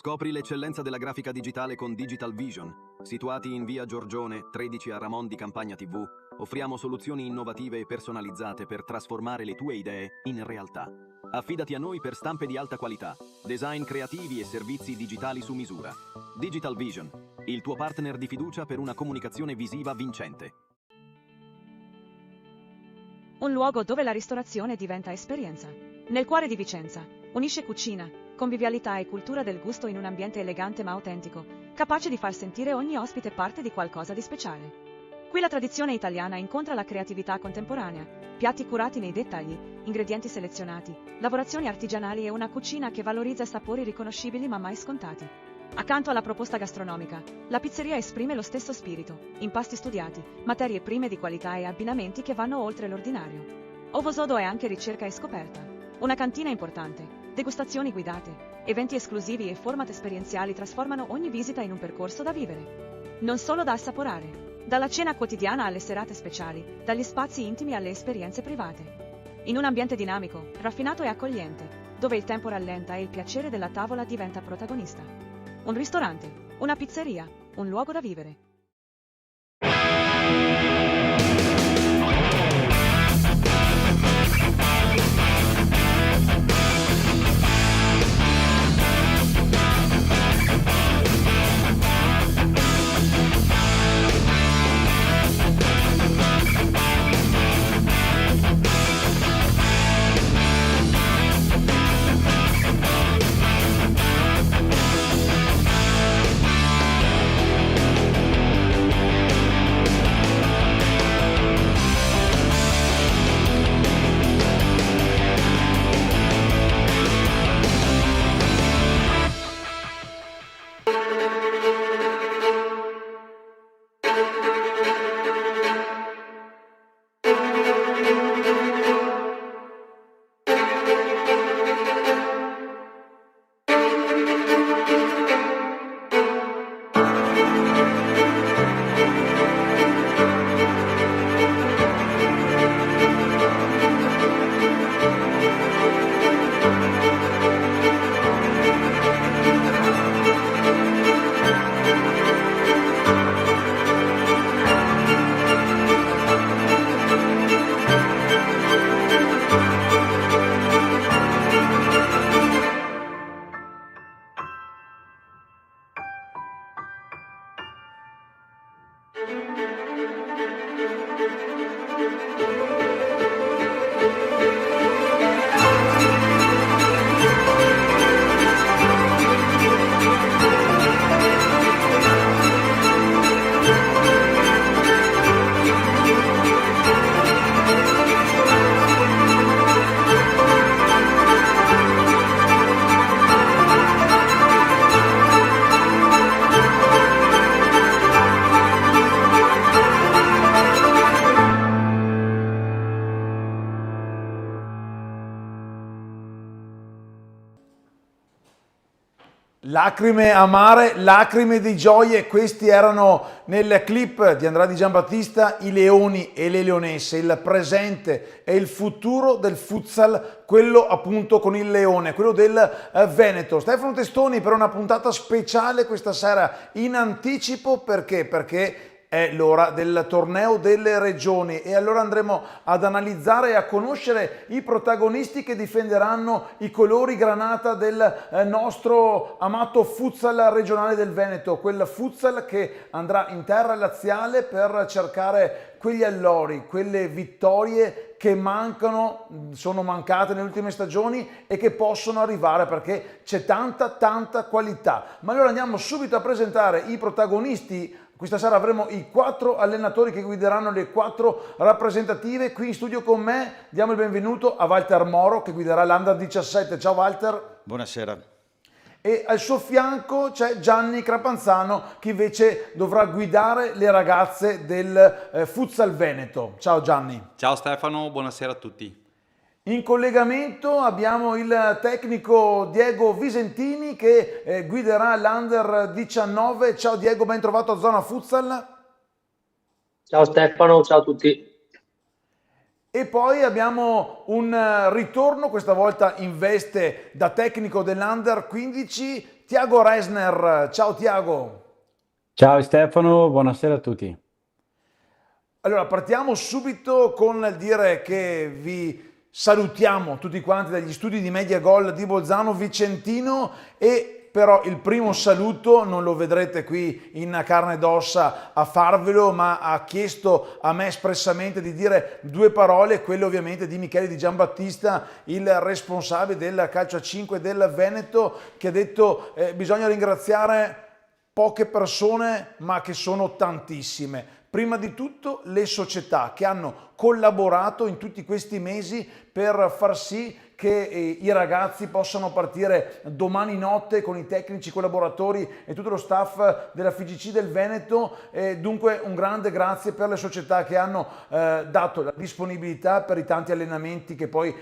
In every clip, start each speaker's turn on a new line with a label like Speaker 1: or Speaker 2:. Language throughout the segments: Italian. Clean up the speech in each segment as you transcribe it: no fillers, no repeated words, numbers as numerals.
Speaker 1: Scopri l'eccellenza della grafica digitale con Digital Vision. Situati in via Giorgione, 13 a Ramon di Campagna TV, offriamo soluzioni innovative e personalizzate per trasformare le tue idee in realtà. Affidati a noi per stampe di alta qualità, design creativi e servizi digitali su misura. Digital Vision, il tuo partner di fiducia per una comunicazione visiva vincente.
Speaker 2: Un luogo dove la ristorazione diventa esperienza. Nel cuore di Vicenza, unisce cucina, convivialità e cultura del gusto in un ambiente elegante ma autentico, capace di far sentire ogni ospite parte di qualcosa di speciale. Qui la tradizione italiana incontra la creatività contemporanea, piatti curati nei dettagli, ingredienti selezionati, lavorazioni artigianali e una cucina che valorizza sapori riconoscibili ma mai scontati. Accanto alla proposta gastronomica, la pizzeria esprime lo stesso spirito, impasti studiati, materie prime di qualità e abbinamenti che vanno oltre l'ordinario. Ovosodo è anche ricerca e scoperta. Una cantina importante, degustazioni guidate, eventi esclusivi e format esperienziali trasformano ogni visita in un percorso da vivere. Non solo da assaporare. Dalla cena quotidiana alle serate speciali, dagli spazi intimi alle esperienze private. In un ambiente dinamico, raffinato e accogliente, dove il tempo rallenta e il piacere della tavola diventa protagonista. Un ristorante, una pizzeria, un luogo da vivere.
Speaker 3: Lacrime amare, lacrime di gioie, questi erano nel clip di Andrea Di Giambattista i leoni e le leonesse, il presente e il futuro del futsal, quello appunto con il leone, quello del Veneto. Stefano Testoni per una puntata speciale questa sera in anticipo, perché? Perché è l'ora del torneo delle regioni e allora andremo ad analizzare e a conoscere i protagonisti che difenderanno i colori granata del nostro amato futsal regionale del Veneto, quel futsal che andrà in terra laziale per cercare quegli allori, quelle vittorie che mancano, sono mancate nelle ultime stagioni e che possono arrivare perché c'è tanta qualità. Ma allora andiamo subito a presentare i protagonisti. Questa sera avremo i 4 allenatori che guideranno le 4 rappresentative. Qui in studio con me diamo il benvenuto a Walter Moro che guiderà l'Under 17. Ciao Walter.
Speaker 4: Buonasera.
Speaker 3: E al suo fianco c'è Gianni Crapanzano che invece dovrà guidare le ragazze del Futsal Veneto. Ciao Gianni.
Speaker 4: Ciao Stefano, buonasera a tutti.
Speaker 3: In collegamento abbiamo il tecnico Diego Visentini che guiderà l'Under 19. Ciao Diego, ben trovato a Zona Futsal.
Speaker 5: Ciao Stefano, ciao a tutti.
Speaker 3: E poi abbiamo un ritorno, questa volta in veste da tecnico dell'Under 15. Tiago Resner. Ciao Tiago.
Speaker 6: Ciao Stefano, buonasera a tutti.
Speaker 3: Allora, partiamo subito con il dire che vi salutiamo tutti quanti dagli studi di Media Gol di Bolzano Vicentino, e però il primo saluto non lo vedrete qui in carne ed ossa a farvelo, ma ha chiesto a me espressamente di dire due parole, quelle ovviamente di Michele Di Giambattista, il responsabile del calcio a 5 del Veneto, che ha detto bisogna ringraziare poche persone ma che sono tantissime. Prima di tutto le società che hanno collaborato in tutti questi mesi per far sì che i ragazzi possano partire domani notte con i tecnici collaboratori e tutto lo staff della FIGC del Veneto. Dunque un grande grazie per le società che hanno dato la disponibilità per i tanti allenamenti che poi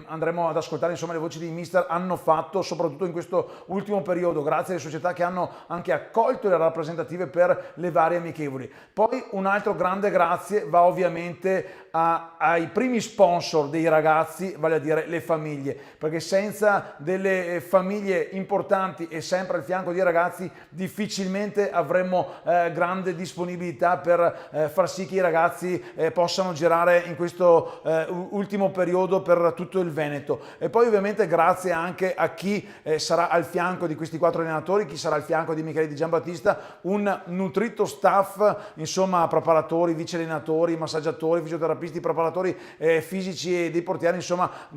Speaker 3: andremo ad ascoltare, insomma, le voci di mister hanno fatto, soprattutto in questo ultimo periodo. Grazie alle società che hanno anche accolto le rappresentative per le varie amichevoli. Poi un altro grande grazie va ovviamente ai primi sponsor dei ragazzi, vale a dire le famiglie, perché senza delle famiglie importanti e sempre al fianco dei ragazzi difficilmente avremmo grande disponibilità per far sì che i ragazzi possano girare in questo ultimo periodo per tutto il Veneto. E poi ovviamente grazie anche a chi sarà al fianco di questi 4 allenatori, chi sarà al fianco di Michele Di Giambattista, un nutrito staff, insomma, preparatori, vice allenatori, massaggiatori, fisioterapisti, preparatori fisici e dei portieri, insomma un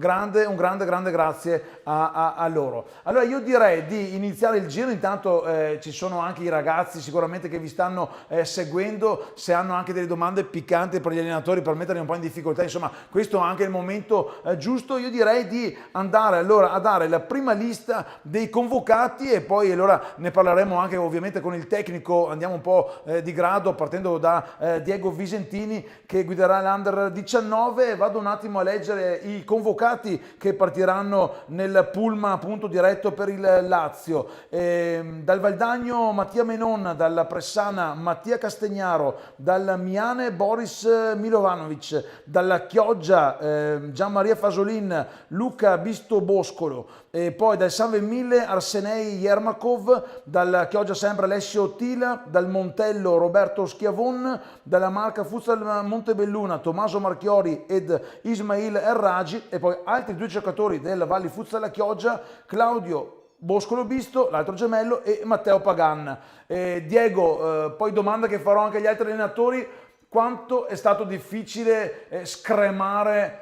Speaker 3: grande grazie a loro. Allora io direi di iniziare il giro. Intanto ci sono anche i ragazzi sicuramente che vi stanno seguendo, se hanno anche delle domande piccanti per gli allenatori per metterli un po' in difficoltà, insomma questo è anche il momento giusto. Io direi di andare allora a dare la prima lista dei convocati e poi allora ne parleremo anche ovviamente con il tecnico, andiamo un po' di grado partendo da Diego Visentini che guiderà l'Under 19. Vado un attimo a leggere i convocati che partiranno nel pullman appunto diretto per il Lazio. Dal Valdagno Mattia Menon, dalla Pressana Mattia Castegnaro, dal Miane Boris Milovanovic, dalla Chioggia Gianmaria Fasolin, Luca Bisto Boscolo, e poi dal San Vemille Arsenei Yermakov, dalla Chioggia sempre Alessio Tila, dal Montello Roberto Schiavon, dalla Marca Futsal Montebelluna Tommaso Marchiori ed Ismail Erragi, e poi altri 2 giocatori del Valli Futsal Chioggia, Claudio Boscolo Bisto, l'altro gemello, e Matteo Pagan. Diego, poi domanda che farò anche agli altri allenatori: quanto è stato difficile scremare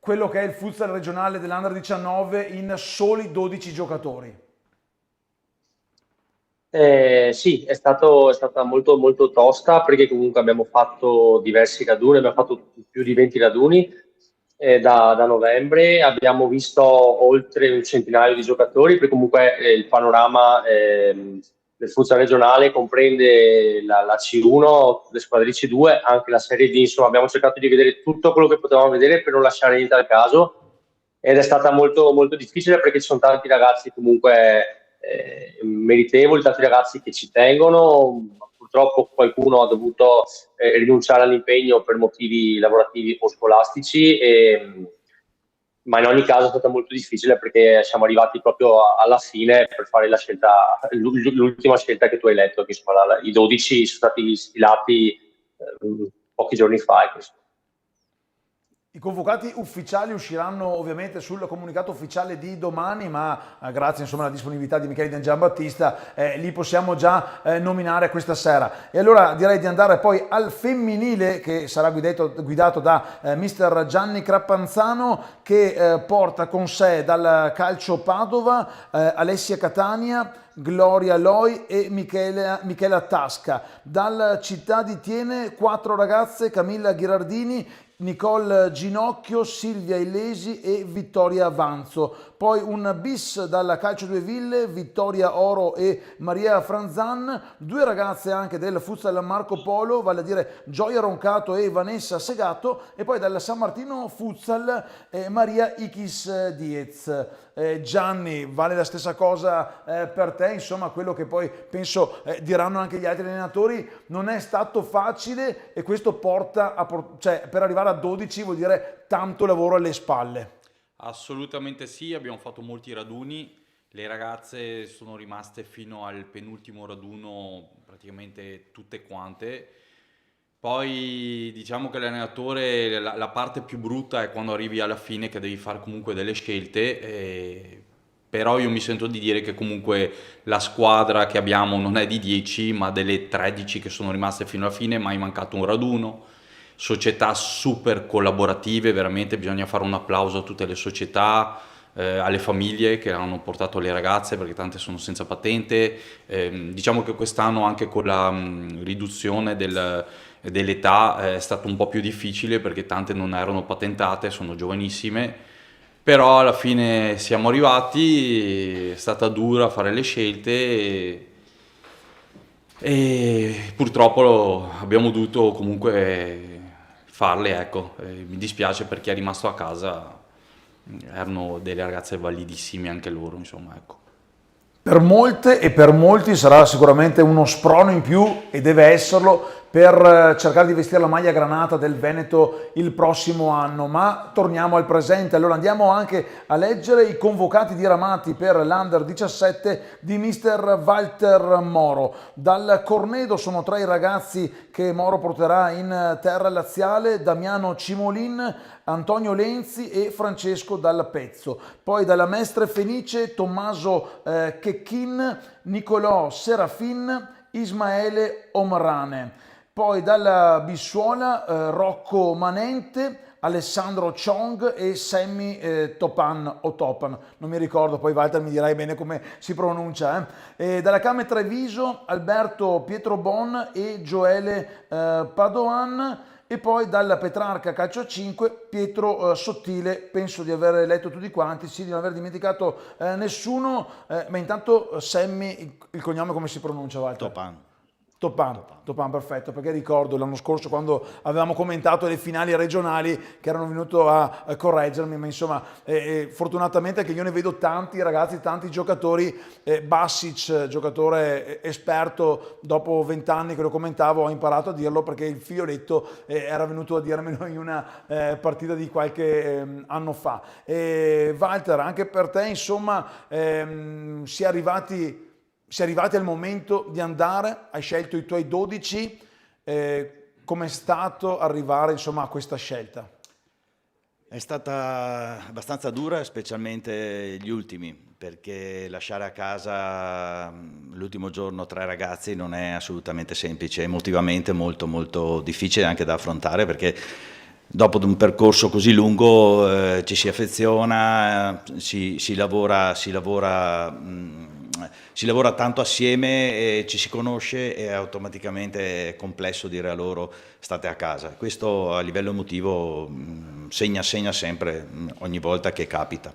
Speaker 3: quello che è il futsal regionale dell'Under 19 in soli 12 giocatori?
Speaker 5: Sì, è stata molto tosta perché comunque abbiamo fatto diversi raduni, abbiamo fatto più di 20 raduni da novembre, abbiamo visto oltre un centinaio di giocatori, perché comunque il panorama del futsal regionale comprende la C1, le squadre di C2, anche la Serie D, insomma abbiamo cercato di vedere tutto quello che potevamo vedere per non lasciare niente al caso, ed è stata molto difficile perché ci sono tanti ragazzi comunque meritevoli, tanti ragazzi che ci tengono. Purtroppo qualcuno ha dovuto rinunciare all'impegno per motivi lavorativi o scolastici, ma in ogni caso è stata molto difficile perché siamo arrivati proprio alla fine per fare la scelta, l'ultima scelta che tu hai letto, che insomma i 12 sono stati stilati pochi giorni fa.
Speaker 3: I convocati ufficiali usciranno ovviamente sul comunicato ufficiale di domani, ma grazie insomma alla disponibilità di Michele Di Giambattista li possiamo già nominare questa sera. E allora direi di andare poi al femminile, che sarà guidato da mister Gianni Crappanzano, che porta con sé dal Calcio Padova Alessia Catania, Gloria Loi e Michela Tasca. Dal Città di Tiene 4 ragazze: Camilla Ghirardini, Nicole Ginocchio, Silvia Illesi e Vittoria Avanzo. Poi un bis dalla Calcio Due Ville, Vittoria Oro e Maria Franzan. 2 ragazze anche del Futsal Marco Polo, vale a dire Gioia Roncato e Vanessa Segato. E poi dal San Martino Futsal Maria Ichis Diez. Gianni, vale la stessa cosa per te, insomma quello che poi penso diranno anche gli altri allenatori, non è stato facile, e questo porta cioè per arrivare a 12 vuol dire tanto lavoro alle spalle.
Speaker 4: Assolutamente sì, abbiamo fatto molti raduni, Le ragazze sono rimaste fino al penultimo raduno praticamente tutte quante. Poi diciamo che l'allenatore, la parte più brutta è quando arrivi alla fine che devi fare comunque delle scelte, però io mi sento di dire che comunque la squadra che abbiamo non è di 10, ma delle 13 che sono rimaste fino alla fine, mai mancato un raduno. Società super collaborative, veramente bisogna fare un applauso a tutte le società, alle famiglie che hanno portato le ragazze perché tante sono senza patente. Diciamo che quest'anno anche con la riduzione dell'età è stato un po' più difficile perché tante non erano patentate, sono giovanissime, però alla fine siamo arrivati, è stata dura fare le scelte e purtroppo abbiamo dovuto comunque farle, ecco. Mi dispiace per chi è rimasto a casa, erano delle ragazze validissime anche loro, insomma, ecco.
Speaker 3: Per molte e per molti sarà sicuramente uno sprono in più, e deve esserlo, per cercare di vestire la maglia granata del Veneto il prossimo anno. Ma torniamo al presente. Allora andiamo anche a leggere i convocati diramati per l'Under 17 di mister Walter Moro. Dal Cornedo sono 3 i ragazzi che Moro porterà in terra laziale: Damiano Cimolin, Antonio Lenzi e Francesco Dal Pezzo. Poi dalla Mestre Fenice Tommaso Checchin, Nicolò Serafin, Ismaele Omrane. Poi dalla Bissuola Rocco Manente, Alessandro Chong e Sammy Topan o Topan, non mi ricordo, poi Walter mi dirai bene come si pronuncia. E dalla Came Treviso Alberto Pietro Bon e Gioele Padoan. E poi dalla Petrarca Calcio a 5 Pietro Sottile, penso di aver letto tutti quanti, sì, di non aver dimenticato nessuno, ma intanto Sammy, il cognome come si pronuncia, Walter? Topan, perfetto, perché ricordo l'anno scorso quando avevamo commentato le finali regionali che erano venuto a correggermi, ma insomma fortunatamente che io ne vedo tanti ragazzi, tanti giocatori. Basic, giocatore esperto, dopo 20 anni che lo commentavo ho imparato a dirlo perché il fioletto era venuto a dirmelo in una partita di qualche anno fa. Walter, anche per te insomma si è arrivati al momento di andare, hai scelto i tuoi 12, com'è stato arrivare insomma a questa scelta?
Speaker 7: È stata abbastanza dura, specialmente gli ultimi, perché lasciare a casa l'ultimo giorno 3 ragazzi non è assolutamente semplice, emotivamente molto molto difficile anche da affrontare, perché dopo un percorso così lungo ci si affeziona, si lavora tanto assieme e ci si conosce e automaticamente è complesso dire a loro state a casa. Questo a livello emotivo segna sempre ogni volta che capita.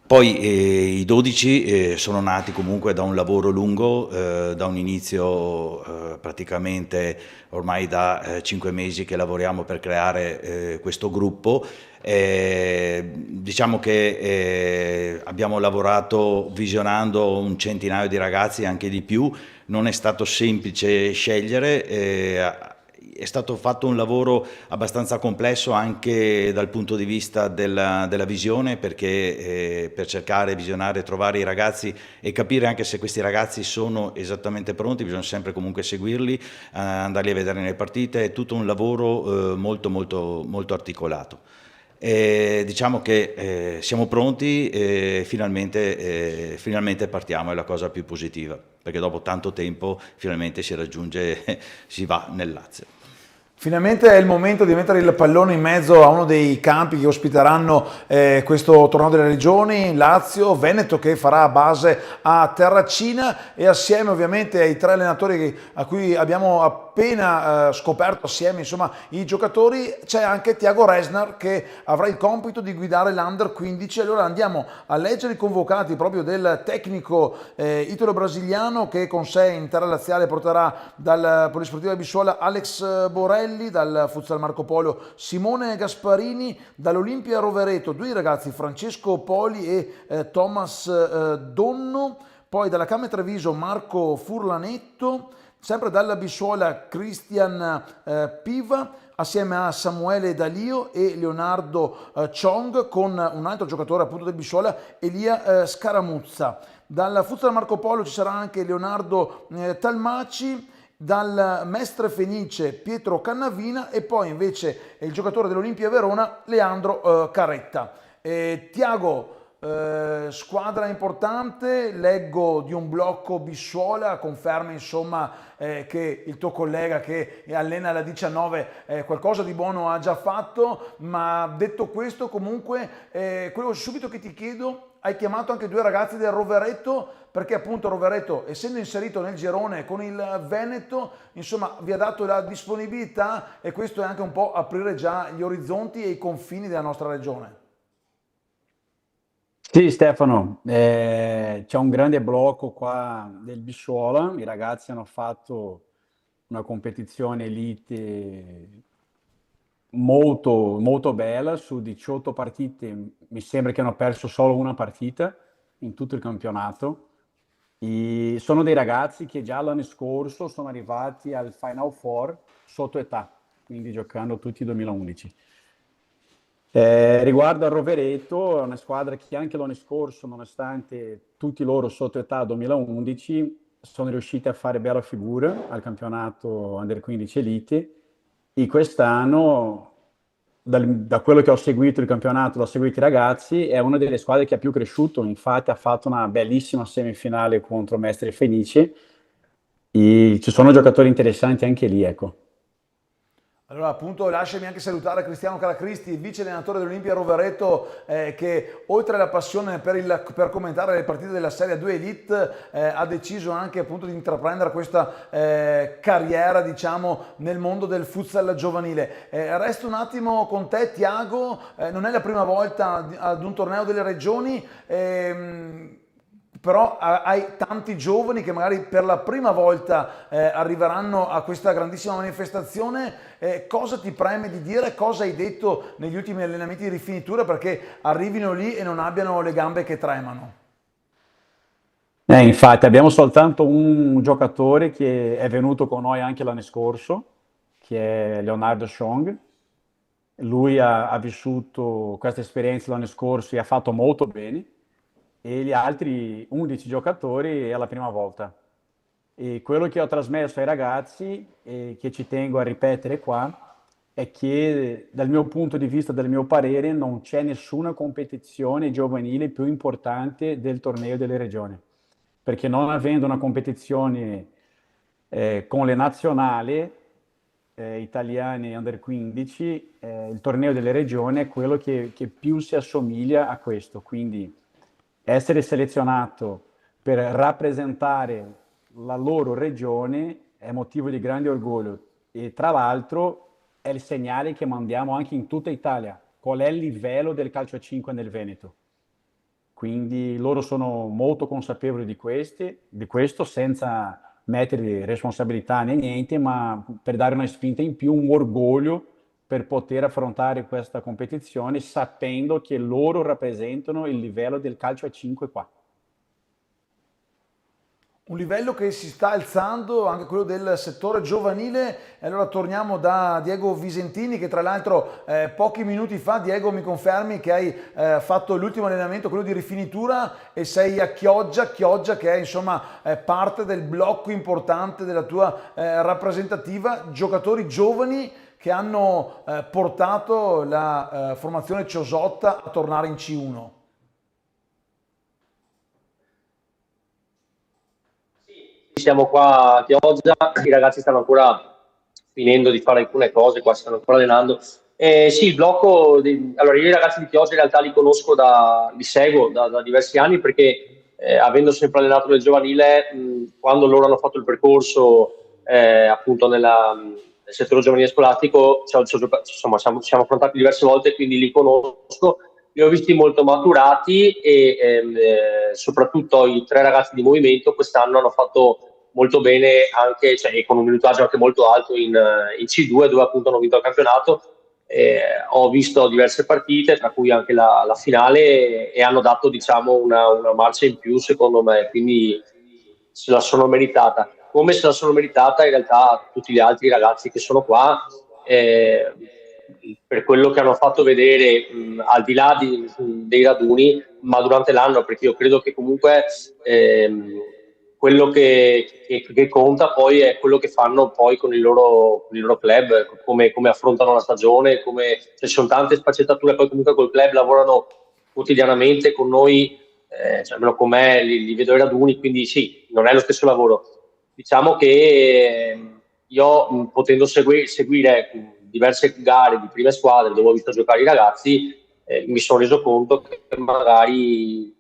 Speaker 7: Poi i 12 sono nati comunque da un lavoro lungo, da un inizio praticamente ormai da 5 mesi che lavoriamo per creare questo gruppo. Diciamo che abbiamo lavorato visionando un centinaio di ragazzi, anche di più. Non è stato semplice scegliere, è stato fatto un lavoro abbastanza complesso anche dal punto di vista della visione, perché per cercare, visionare, trovare i ragazzi e capire anche se questi ragazzi sono esattamente pronti, bisogna sempre comunque seguirli, andarli a vedere nelle partite, è tutto un lavoro molto molto molto articolato. Diciamo che siamo pronti e finalmente partiamo, è la cosa più positiva, perché dopo tanto tempo finalmente si va nel Lazio.
Speaker 3: Finalmente è il momento di mettere il pallone in mezzo a uno dei campi che ospiteranno questo torneo delle regioni, Lazio, Veneto, che farà base a Terracina, e assieme ovviamente ai 3 allenatori a cui abbiamo appena scoperto assieme insomma i giocatori, c'è anche Tiago Resnar che avrà il compito di guidare l'Under 15. Allora andiamo a leggere i convocati proprio del tecnico italo-brasiliano, che con sé in terra laziale porterà dal Polisportiva Bissuola Alex Borelli, dal Futsal Marco Polo Simone Gasparini, dall'Olimpia Rovereto 2 ragazzi, Francesco Poli e Thomas Donno, poi dalla Came Treviso Marco Furlanetto, sempre dalla Bissuola Cristian Piva, assieme a Samuele Dalio e Leonardo Chong, con un altro giocatore appunto del Bisciola, Elia Scaramuzza. Dal Futsal Marco Polo ci sarà anche Leonardo Talmaci, dal Mestre Fenice Pietro Cannavina e poi invece il giocatore dell'Olimpia Verona Leandro Carretta. Tiago, squadra importante, leggo di un blocco Bissuola, conferma insomma che il tuo collega che allena la 19 qualcosa di buono ha già fatto, ma detto questo comunque quello subito che ti chiedo, hai chiamato anche due ragazzi del Rovereto perché appunto Rovereto, essendo inserito nel girone con il Veneto, insomma vi ha dato la disponibilità e questo è anche un po' aprire già gli orizzonti e i confini della nostra regione.
Speaker 6: Sì, Stefano, c'è un grande blocco qua del Bissuola, i ragazzi hanno fatto una competizione elite molto, molto bella, su 18 partite mi sembra che hanno perso solo una partita in tutto il campionato. Sono dei ragazzi che già l'anno scorso sono arrivati al Final Four sotto età, quindi giocando tutti 2011. Riguardo al Rovereto, è una squadra che anche l'anno scorso, nonostante tutti loro sotto età 2011, sono riusciti a fare bella figura al campionato Under 15 Elite e quest'anno, da quello che ho seguito il campionato, l'ho seguito i ragazzi, è una delle squadre che ha più cresciuto, infatti ha fatto una bellissima semifinale contro Mestre Fenice e ci sono giocatori interessanti anche lì, ecco.
Speaker 3: Allora appunto lasciami anche salutare Cristiano Calacristi, vice allenatore dell'Olimpia Rovereto, che oltre alla passione per commentare le partite della Serie 2 Elite ha deciso anche appunto di intraprendere questa carriera diciamo nel mondo del futsal giovanile. Resto un attimo con te Tiago, non è la prima volta ad un torneo delle regioni, però hai tanti giovani che magari per la prima volta arriveranno a questa grandissima manifestazione. Cosa ti preme di dire? Cosa hai detto negli ultimi allenamenti di rifinitura perché arrivino lì e non abbiano le gambe che tremano?
Speaker 6: Infatti abbiamo soltanto un giocatore che è venuto con noi anche l'anno scorso, che è Leonardo Chong. Lui ha vissuto questa esperienza l'anno scorso e ha fatto molto bene. E gli altri 11 giocatori è la prima volta. E quello che ho trasmesso ai ragazzi e che ci tengo a ripetere qua è che dal mio punto di vista, dal mio parere, non c'è nessuna competizione giovanile più importante del torneo delle regioni, perché non avendo una competizione con le nazionali italiane under 15, il torneo delle regioni è quello che più si assomiglia a questo, quindi essere selezionato per rappresentare la loro regione è motivo di grande orgoglio e tra l'altro è il segnale che mandiamo anche in tutta Italia, qual è il livello del calcio a 5 nel Veneto. Quindi loro sono molto consapevoli di questo senza mettere responsabilità né niente, ma per dare una spinta in più, un orgoglio per poter affrontare questa competizione sapendo che loro rappresentano il livello del calcio a 5 qua.
Speaker 3: Un livello che si sta alzando, anche quello del settore giovanile. E allora torniamo da Diego Visentini, che tra l'altro pochi minuti fa, Diego, mi confermi che hai fatto l'ultimo allenamento, quello di rifinitura, e sei a Chioggia che è insomma parte del blocco importante della tua rappresentativa, giocatori giovani che hanno portato la formazione Ciosotta a tornare in C1.
Speaker 5: Siamo qua a Chioggia, i ragazzi stanno ancora finendo di fare alcune cose, qua stanno ancora allenando. Sì, il blocco, allora io i ragazzi di Chioggia in realtà li conosco, li seguo da diversi anni perché avendo sempre allenato nel giovanile, quando loro hanno fatto il percorso appunto nel settore giovanile scolastico, insomma, siamo affrontati diverse volte, quindi li conosco. Li ho visti molto maturati e soprattutto i 3 ragazzi di movimento quest'anno hanno fatto molto bene anche, cioè, con un minutaggio anche molto alto in C2 dove appunto hanno vinto il campionato. Ho visto diverse partite, tra cui anche la finale, e hanno dato diciamo una marcia in più secondo me, quindi se la sono meritata. Come se la sono meritata in realtà tutti gli altri ragazzi che sono qua, eh, per quello che hanno fatto vedere, al di là dei raduni, ma durante l'anno, perché io credo che comunque quello che conta poi è quello che fanno poi con il loro club, come affrontano la stagione, cioè, ci sono tante sfaccettature, poi comunque col club lavorano quotidianamente con noi, cioè, almeno con me li vedo ai raduni, quindi sì, non è lo stesso lavoro. Diciamo che io, potendo seguire diverse gare di prime squadre dove ho visto giocare i ragazzi, mi sono reso conto che magari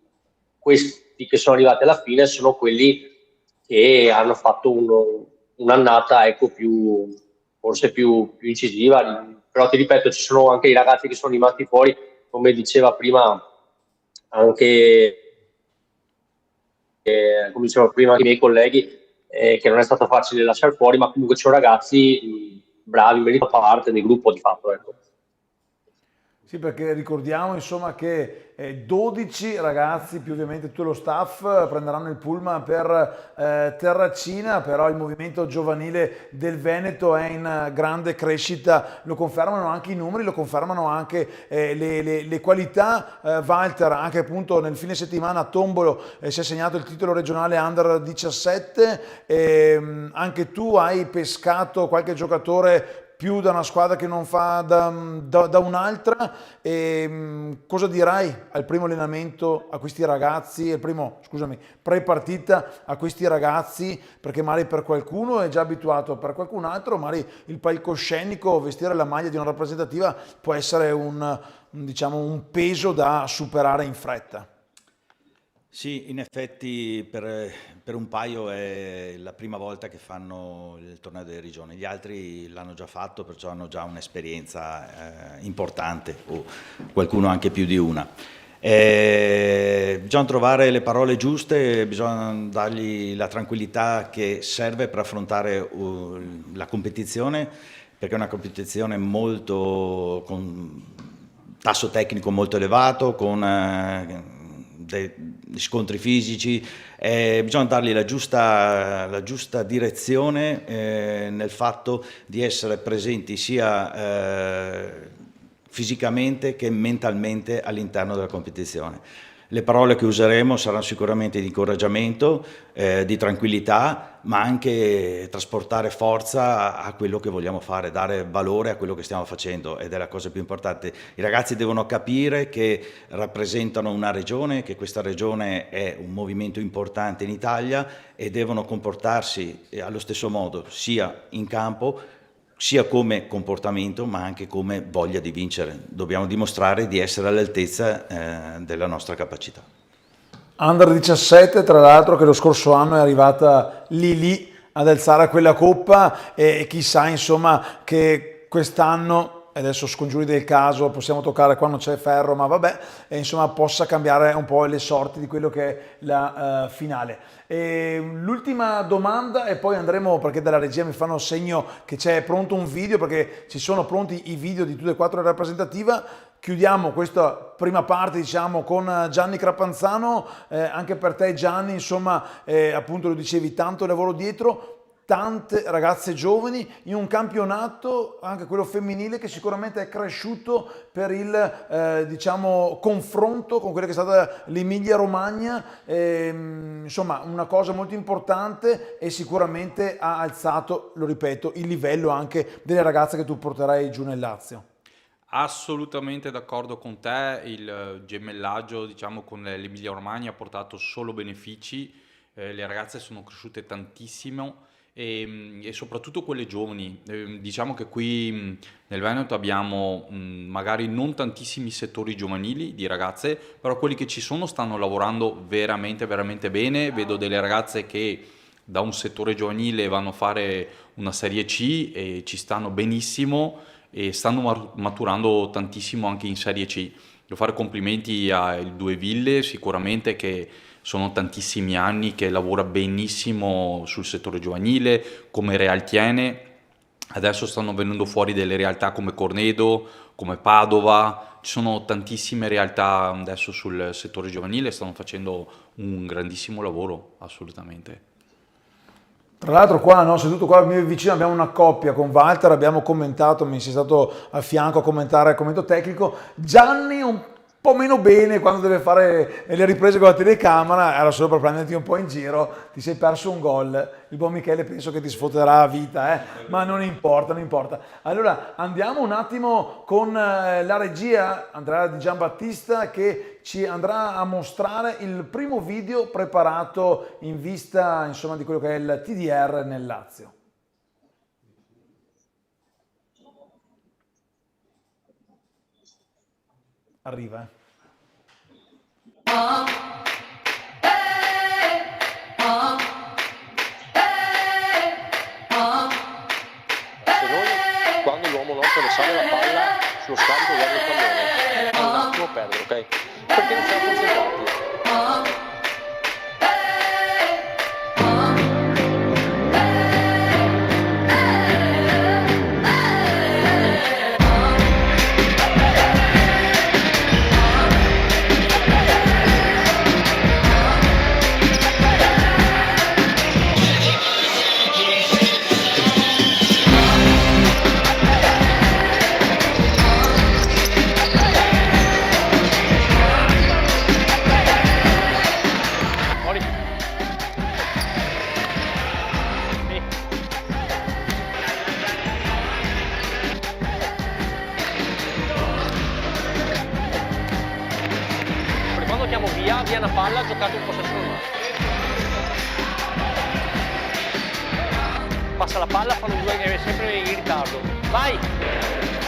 Speaker 5: questi che sono arrivati alla fine sono quelli che hanno fatto un'annata, ecco, forse più incisiva. Però ti ripeto, ci sono anche i ragazzi che sono rimasti fuori, come diceva prima anche come dicevano prima i miei colleghi, che non è stato facile lasciare fuori, ma comunque ci sono ragazzi bravi, merito a parte del gruppo di fatto, ecco.
Speaker 3: Sì, perché ricordiamo insomma che 12 ragazzi, più ovviamente tutto lo staff, prenderanno il pullman per Terracina, però il movimento giovanile del Veneto è in grande crescita, lo confermano anche i numeri, lo confermano anche le qualità. Walter, anche appunto nel fine settimana a Tombolo si è segnato il titolo regionale Under 17, anche tu hai pescato qualche giocatore più da una squadra che non fa da un'altra. Cosa dirai al primo allenamento a questi ragazzi, pre-partita a questi ragazzi, perché magari per qualcuno è già abituato, per qualcun altro magari il palcoscenico, vestire la maglia di una rappresentativa può essere diciamo, un peso da superare in fretta.
Speaker 7: Sì, in effetti per un paio è la prima volta che fanno il torneo delle regioni, gli altri l'hanno già fatto, perciò hanno già un'esperienza importante, o qualcuno anche più di una. Bisogna trovare le parole giuste, bisogna dargli la tranquillità che serve per affrontare la competizione, perché è una competizione con tasso tecnico molto elevato, con degli scontri fisici, bisogna dargli la giusta direzione nel fatto di essere presenti sia fisicamente che mentalmente all'interno della competizione. Le parole che useremo saranno sicuramente di incoraggiamento, di tranquillità, ma anche trasportare forza a quello che vogliamo fare, dare valore a quello che stiamo facendo, ed è la cosa più importante. I ragazzi devono capire che rappresentano una regione, che questa regione è un movimento importante in Italia, e devono comportarsi allo stesso modo sia in campo, sia come comportamento, ma anche come voglia di vincere. Dobbiamo dimostrare di essere all'altezza della nostra capacità.
Speaker 3: Under 17, tra l'altro, che lo scorso anno è arrivata lì ad alzare quella coppa, e chissà insomma che quest'anno, adesso scongiuri del caso, possiamo toccare quando c'è Ferro, ma vabbè, insomma possa cambiare un po' le sorti di quello che è la finale. L'ultima domanda e poi andremo, perché dalla regia mi fanno segno che c'è pronto un video, perché ci sono pronti i video di tutte e quattro le rappresentative. Chiudiamo questa prima parte, diciamo, con Gianni Crapanzano. Anche per te, Gianni, insomma, appunto lo dicevi, tanto lavoro dietro, tante ragazze giovani in un campionato, anche quello femminile, che sicuramente è cresciuto per il diciamo confronto con quella che è stata l'Emilia Romagna, insomma una cosa molto importante, e sicuramente ha alzato, lo ripeto, il livello anche delle ragazze che tu porterai giù nel Lazio.
Speaker 4: Assolutamente d'accordo con te, il gemellaggio, diciamo, con l'Emilia Romagna ha portato solo benefici, le ragazze sono cresciute tantissimo, e soprattutto quelle giovani. Diciamo che qui nel Veneto abbiamo magari non tantissimi settori giovanili di ragazze, però quelli che ci sono stanno lavorando veramente veramente bene. Vedo delle ragazze che da un settore giovanile vanno a fare una Serie C e ci stanno benissimo, e stanno maturando tantissimo anche in Serie C. Devo fare complimenti ai Due Ville, sicuramente, che sono tantissimi anni che lavora benissimo sul settore giovanile, come Realtiene. Adesso stanno venendo fuori delle realtà come Cornedo, come Padova. Ci sono tantissime realtà adesso sul settore giovanile, stanno facendo un grandissimo lavoro, assolutamente.
Speaker 3: Tra l'altro qua, no, seduto qua vicino abbiamo una coppia con Walter, abbiamo commentato, mi sei stato a fianco a commentare il commento tecnico. Gianni un po' meno bene quando deve fare le riprese con la telecamera, era solo per prenderti un po' in giro, ti sei perso un gol, il buon Michele penso che ti sfotterà a vita, ma non importa, non importa. Allora andiamo un attimo con la regia, Andrea Di Giambattista, che ci andrà a mostrare il primo video preparato in vista, insomma, di quello che è il TDR nel Lazio. Arriva,
Speaker 8: Se noi, quando l'uomo nostro sale la palla sullo scarico guarda il pallone, è un attimo a perdere, ok? Perché non siamo concentrati. Via una palla, ha giocato un possesso normale. Passa la palla, fanno due che è sempre in ritardo. Vai!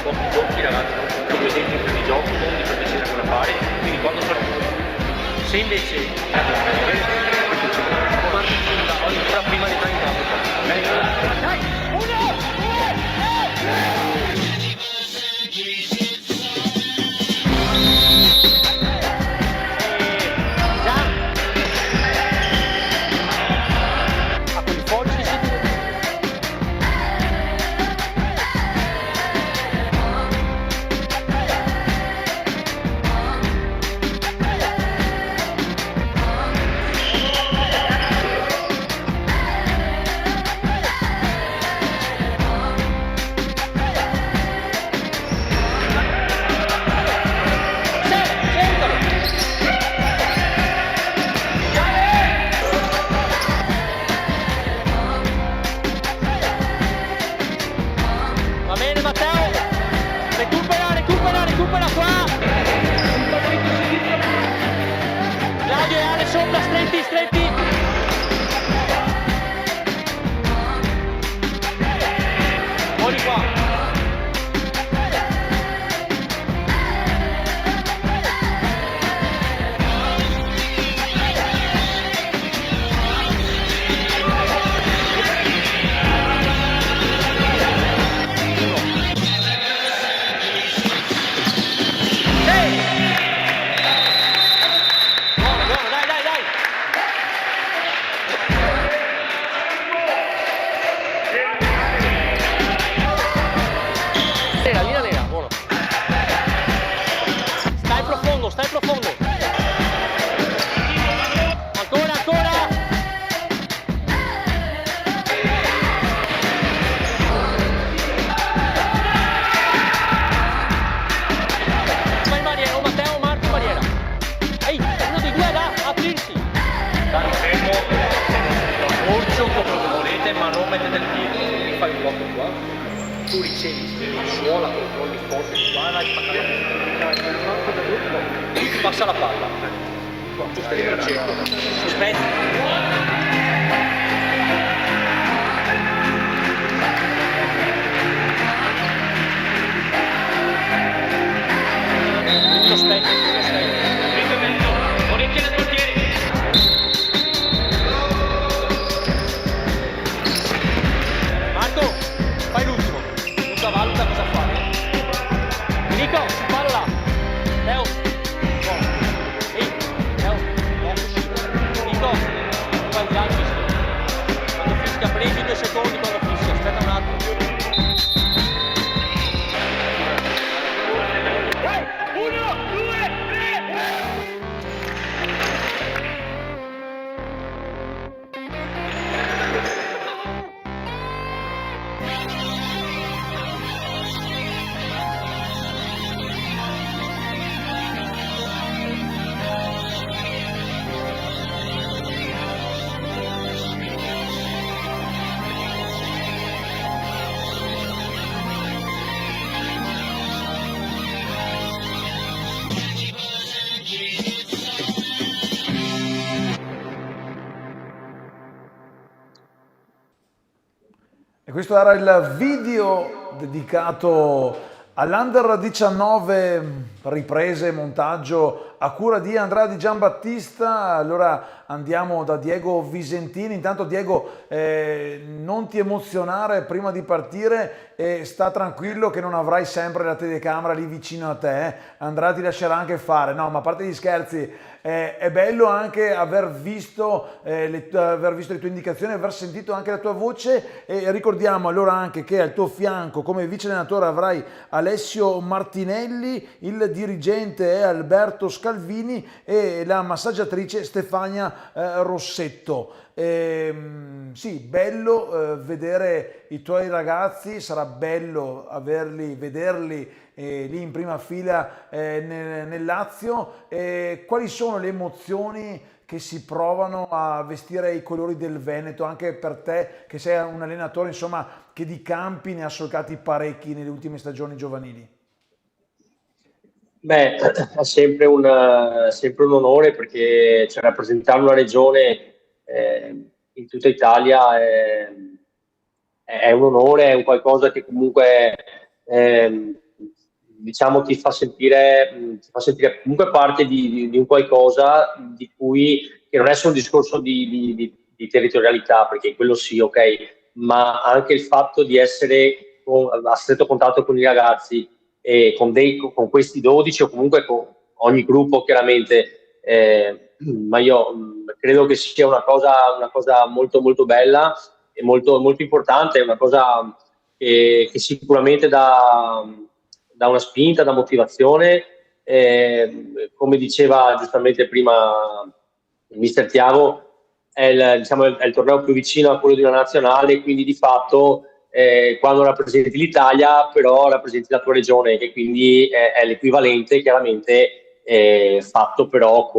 Speaker 8: Pochi tocchi ragazzi, non due esempi di gioco, non di prendersi da quella pari, quindi quando sono... Se invece... ancora prima di entrare in campo. Dai! Recupera qua! Claudio e Ale sopra, stretti, stretti! Fuori qua! Stai profondo! Ancora, ancora! Vai Maria, Matteo, Marco, Mariera! Ehi, uno dei due là, aprirsi! State fermo, orcio come volete, ma non mettete il piede. Mi fai un blocco qua, tu ricevi, suola, controlli forte, qua, vai, spacca passa la palla, tu stai facendo, sospetti, orecchie del portiere, Marco, fai l'ultimo, Luca valuta cosa fare, Nico, palla, Leo,
Speaker 3: E questo era il video dedicato all'Under 19, riprese e montaggio a cura di Andrea Di Giambattista. Allora andiamo da Diego Visentini. Intanto Diego, non ti emozionare prima di partire e sta tranquillo che non avrai sempre la telecamera lì vicino a te. Andrea ti lascerà anche fare. No, ma a parte gli scherzi, è bello anche aver visto le tue indicazioni, aver sentito anche la tua voce, e ricordiamo allora anche che al tuo fianco come vice allenatore avrai Alessio Martinelli, il dirigente è Alberto Scalvini e la massaggiatrice Stefania Rossetto. Sì, bello vedere i tuoi ragazzi, sarà bello vederli lì in prima fila nel Lazio. Quali sono le emozioni che si provano a vestire i colori del Veneto, anche per te che sei un allenatore, insomma, che di campi ne ha solcati parecchi nelle ultime stagioni giovanili?
Speaker 5: Beh, è sempre un onore, perché rappresentare una regione in tutta Italia è un onore, è un qualcosa che comunque diciamo ti fa sentire comunque parte di un qualcosa di cui, che non è solo un discorso di territorialità, perché quello sì, ok, ma anche il fatto di essere a stretto contatto con i ragazzi, e con questi 12 o comunque con ogni gruppo chiaramente, ma io credo che sia una cosa molto molto bella e molto, molto importante, è una cosa che sicuramente dà una spinta, dà motivazione. Come diceva giustamente prima il mister Tiago, diciamo, è il torneo più vicino a quello di una nazionale, quindi di fatto quando rappresenti l'Italia però rappresenti la tua regione, che quindi è l'equivalente chiaramente, fatto però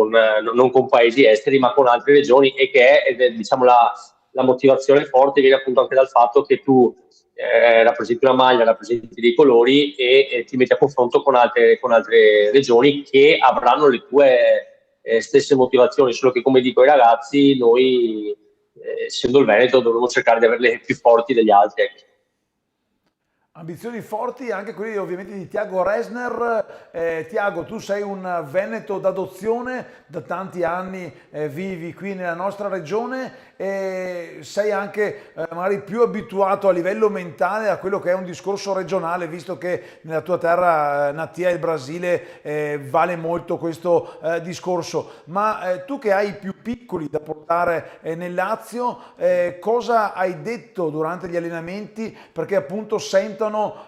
Speaker 5: non con paesi esteri ma con altre regioni, e che è, diciamo, la motivazione forte viene appunto anche dal fatto che tu rappresenti una maglia, rappresenti dei colori e ti metti a confronto con altre regioni che avranno le tue stesse motivazioni, solo che, come dico ai ragazzi, noi essendo il Veneto dovremmo cercare di averle più forti degli altri, ecco.
Speaker 3: Ambizioni forti anche quelli ovviamente di Tiago Resner. Tiago, tu sei un Veneto d'adozione, da tanti anni vivi qui nella nostra regione e sei anche magari più abituato a livello mentale a quello che è un discorso regionale, visto che nella tua terra natia, il Brasile, vale molto questo discorso. Ma tu che hai più piccoli da portare nel Lazio, cosa hai detto durante gli allenamenti, perché appunto sentono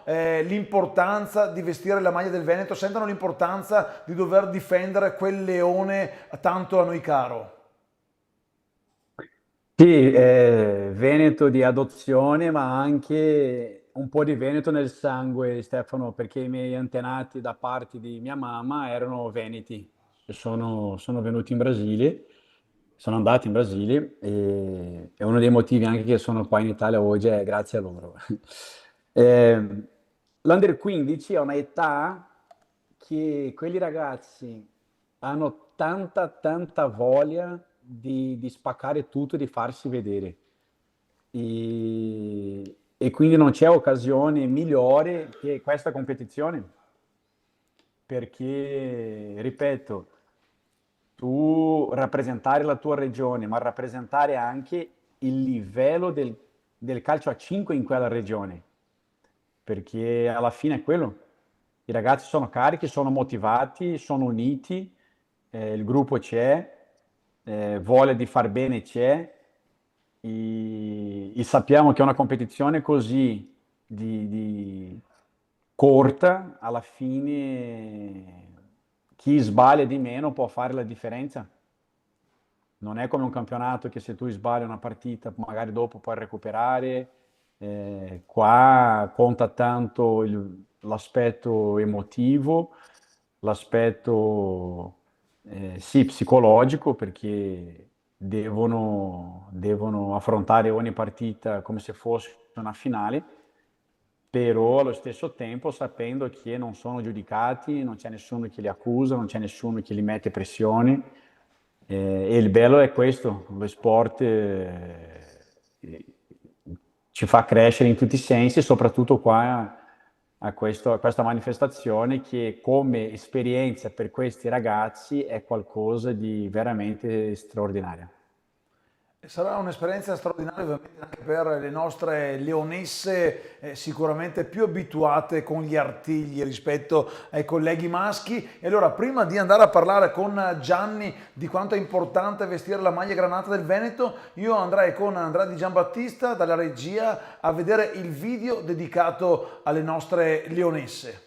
Speaker 3: l'importanza di vestire la maglia del Veneto, sentono l'importanza di dover difendere quel leone tanto a noi caro?
Speaker 6: Sì, Veneto di adozione, ma anche un po' di Veneto nel sangue, Stefano, perché i miei antenati da parte di mia mamma erano veneti. Sono venuti in Brasile, sono andati in Brasile e uno dei motivi anche che sono qua in Italia oggi è grazie a loro. Eh, L'Under 15 è un'età che quelli ragazzi hanno tanta voglia di spaccare tutto e di farsi vedere. E quindi non c'è occasione migliore che questa competizione, perché, ripeto, tu rappresentare la tua regione, ma rappresentare anche il livello del calcio a 5 in quella regione, perché alla fine è quello. I ragazzi sono carichi, sono motivati, sono uniti, il gruppo c'è, voglia di far bene c'è, e sappiamo che una competizione così di corta, alla fine chi sbaglia di meno può fare la differenza. Non è come un campionato che se tu sbagli una partita magari dopo puoi recuperare. Qua conta tanto l'aspetto emotivo, l'aspetto sì, psicologico, perché devono affrontare ogni partita come se fosse una finale, però allo stesso tempo sapendo che non sono giudicati, non c'è nessuno che li accusa, non c'è nessuno che li mette pressioni. E il bello è questo, lo sport ci fa crescere in tutti i sensi, soprattutto qua a questa manifestazione che come esperienza per questi ragazzi è qualcosa di veramente straordinario.
Speaker 3: Sarà un'esperienza straordinaria ovviamente anche per le nostre leonesse, sicuramente più abituate con gli artigli rispetto ai colleghi maschi. E allora, prima di andare a parlare con Gianni di quanto è importante vestire la maglia granata del Veneto, io andrei con Andrea Di Giambattista dalla regia a vedere il video dedicato alle nostre leonesse.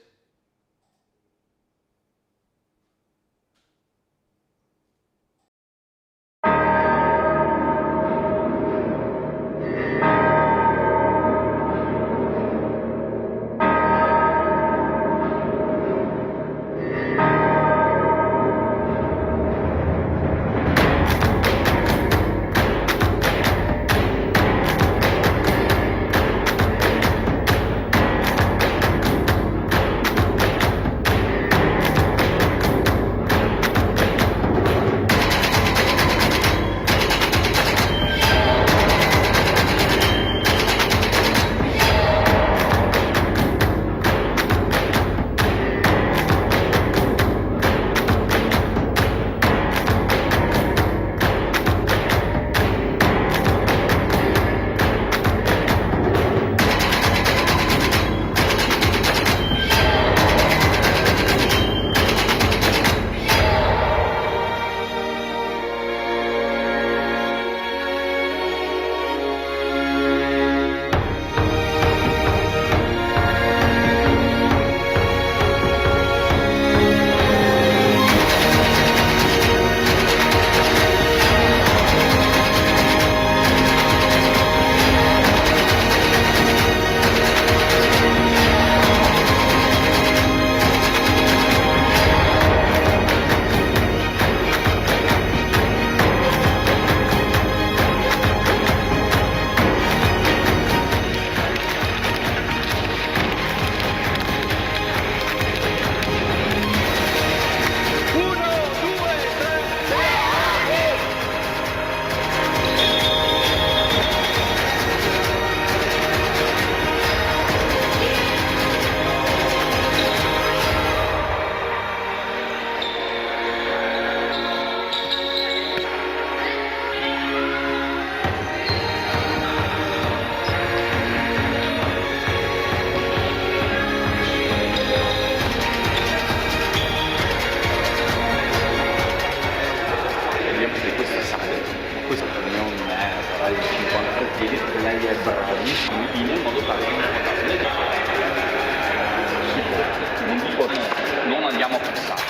Speaker 4: Non andiamo a pensare.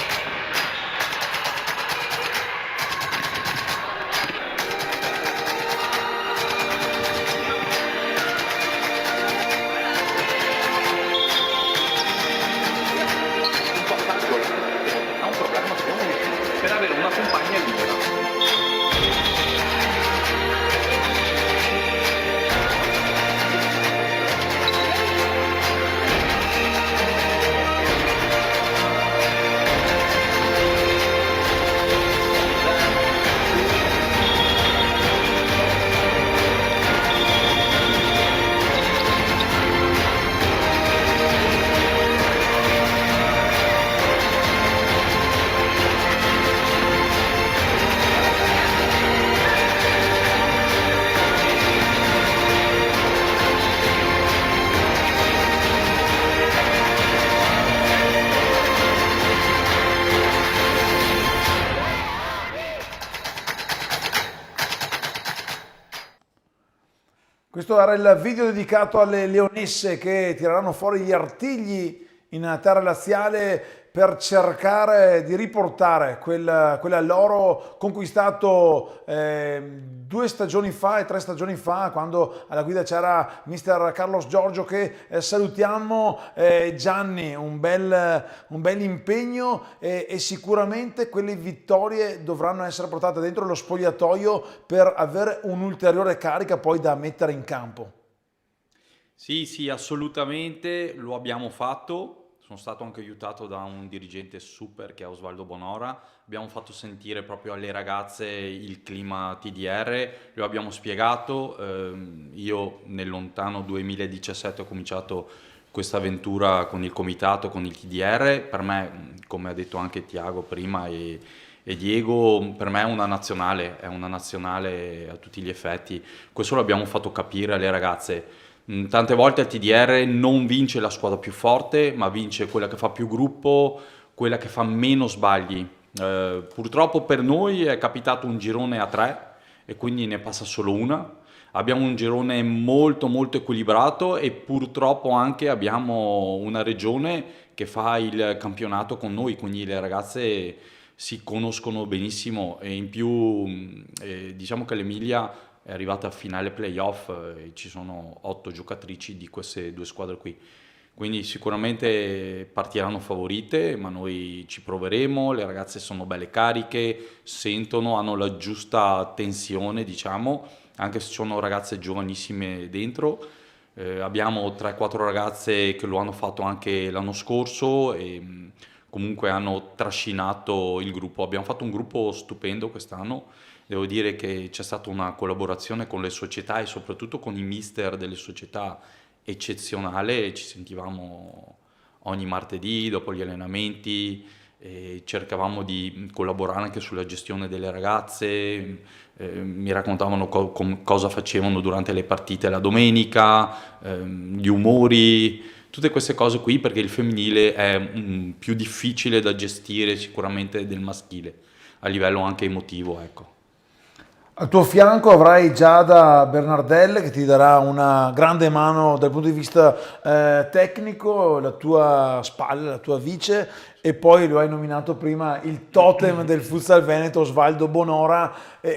Speaker 4: Un passaggio è un problema per avere una compagna libera.
Speaker 3: Questo era il video dedicato alle leonesse che tireranno fuori gli artigli in terra laziale per cercare di riportare quella loro conquistato 2 stagioni fa e 3 stagioni fa, quando alla guida c'era mister Carlos Giorgio, che salutiamo. Gianni, un bel impegno e sicuramente quelle vittorie dovranno essere portate dentro lo spogliatoio per avere un'ulteriore carica poi da mettere in campo.
Speaker 4: Sì, assolutamente, lo abbiamo fatto. sono stato anche aiutato da un dirigente super che è Osvaldo Bonora. Abbiamo fatto sentire proprio alle ragazze il clima TDR, lo abbiamo spiegato. Io nel lontano 2017 ho cominciato questa avventura con il comitato, con il TDR. Per me, come ha detto anche Tiago prima e Diego, per me è una nazionale a tutti gli effetti. Questo l'abbiamo fatto capire alle ragazze. Tante volte il TDR non vince la squadra più forte, ma vince quella che fa più gruppo, quella che fa meno sbagli. Purtroppo per noi è capitato un girone a 3 e quindi ne passa solo una. Abbiamo un girone molto molto equilibrato e purtroppo anche abbiamo una regione che fa il campionato con noi, quindi le ragazze si conoscono benissimo e in più diciamo che l'Emilia è arrivata a finale playoff e ci sono 8 giocatrici di queste 2 squadre qui. Quindi sicuramente partiranno favorite, ma noi ci proveremo, le ragazze sono belle cariche, sentono, hanno la giusta tensione, diciamo, anche se sono ragazze giovanissime dentro. Abbiamo 3-4 ragazze che lo hanno fatto anche l'anno scorso e comunque hanno trascinato il gruppo. Abbiamo fatto un gruppo stupendo quest'anno. Devo dire che c'è stata una collaborazione con le società e soprattutto con i mister delle società eccezionale. Ci sentivamo ogni martedì dopo gli allenamenti e cercavamo di collaborare anche sulla gestione delle ragazze. Mi raccontavano cosa facevano durante le partite la domenica, gli umori, tutte queste cose qui, perché il femminile è più difficile da gestire sicuramente del maschile, a livello anche emotivo, ecco.
Speaker 3: Al tuo fianco avrai Giada Bernardelle che ti darà una grande mano dal punto di vista tecnico, la tua spalla, la tua vice, e poi lo hai nominato prima il totem del futsal veneto, Osvaldo Bonora.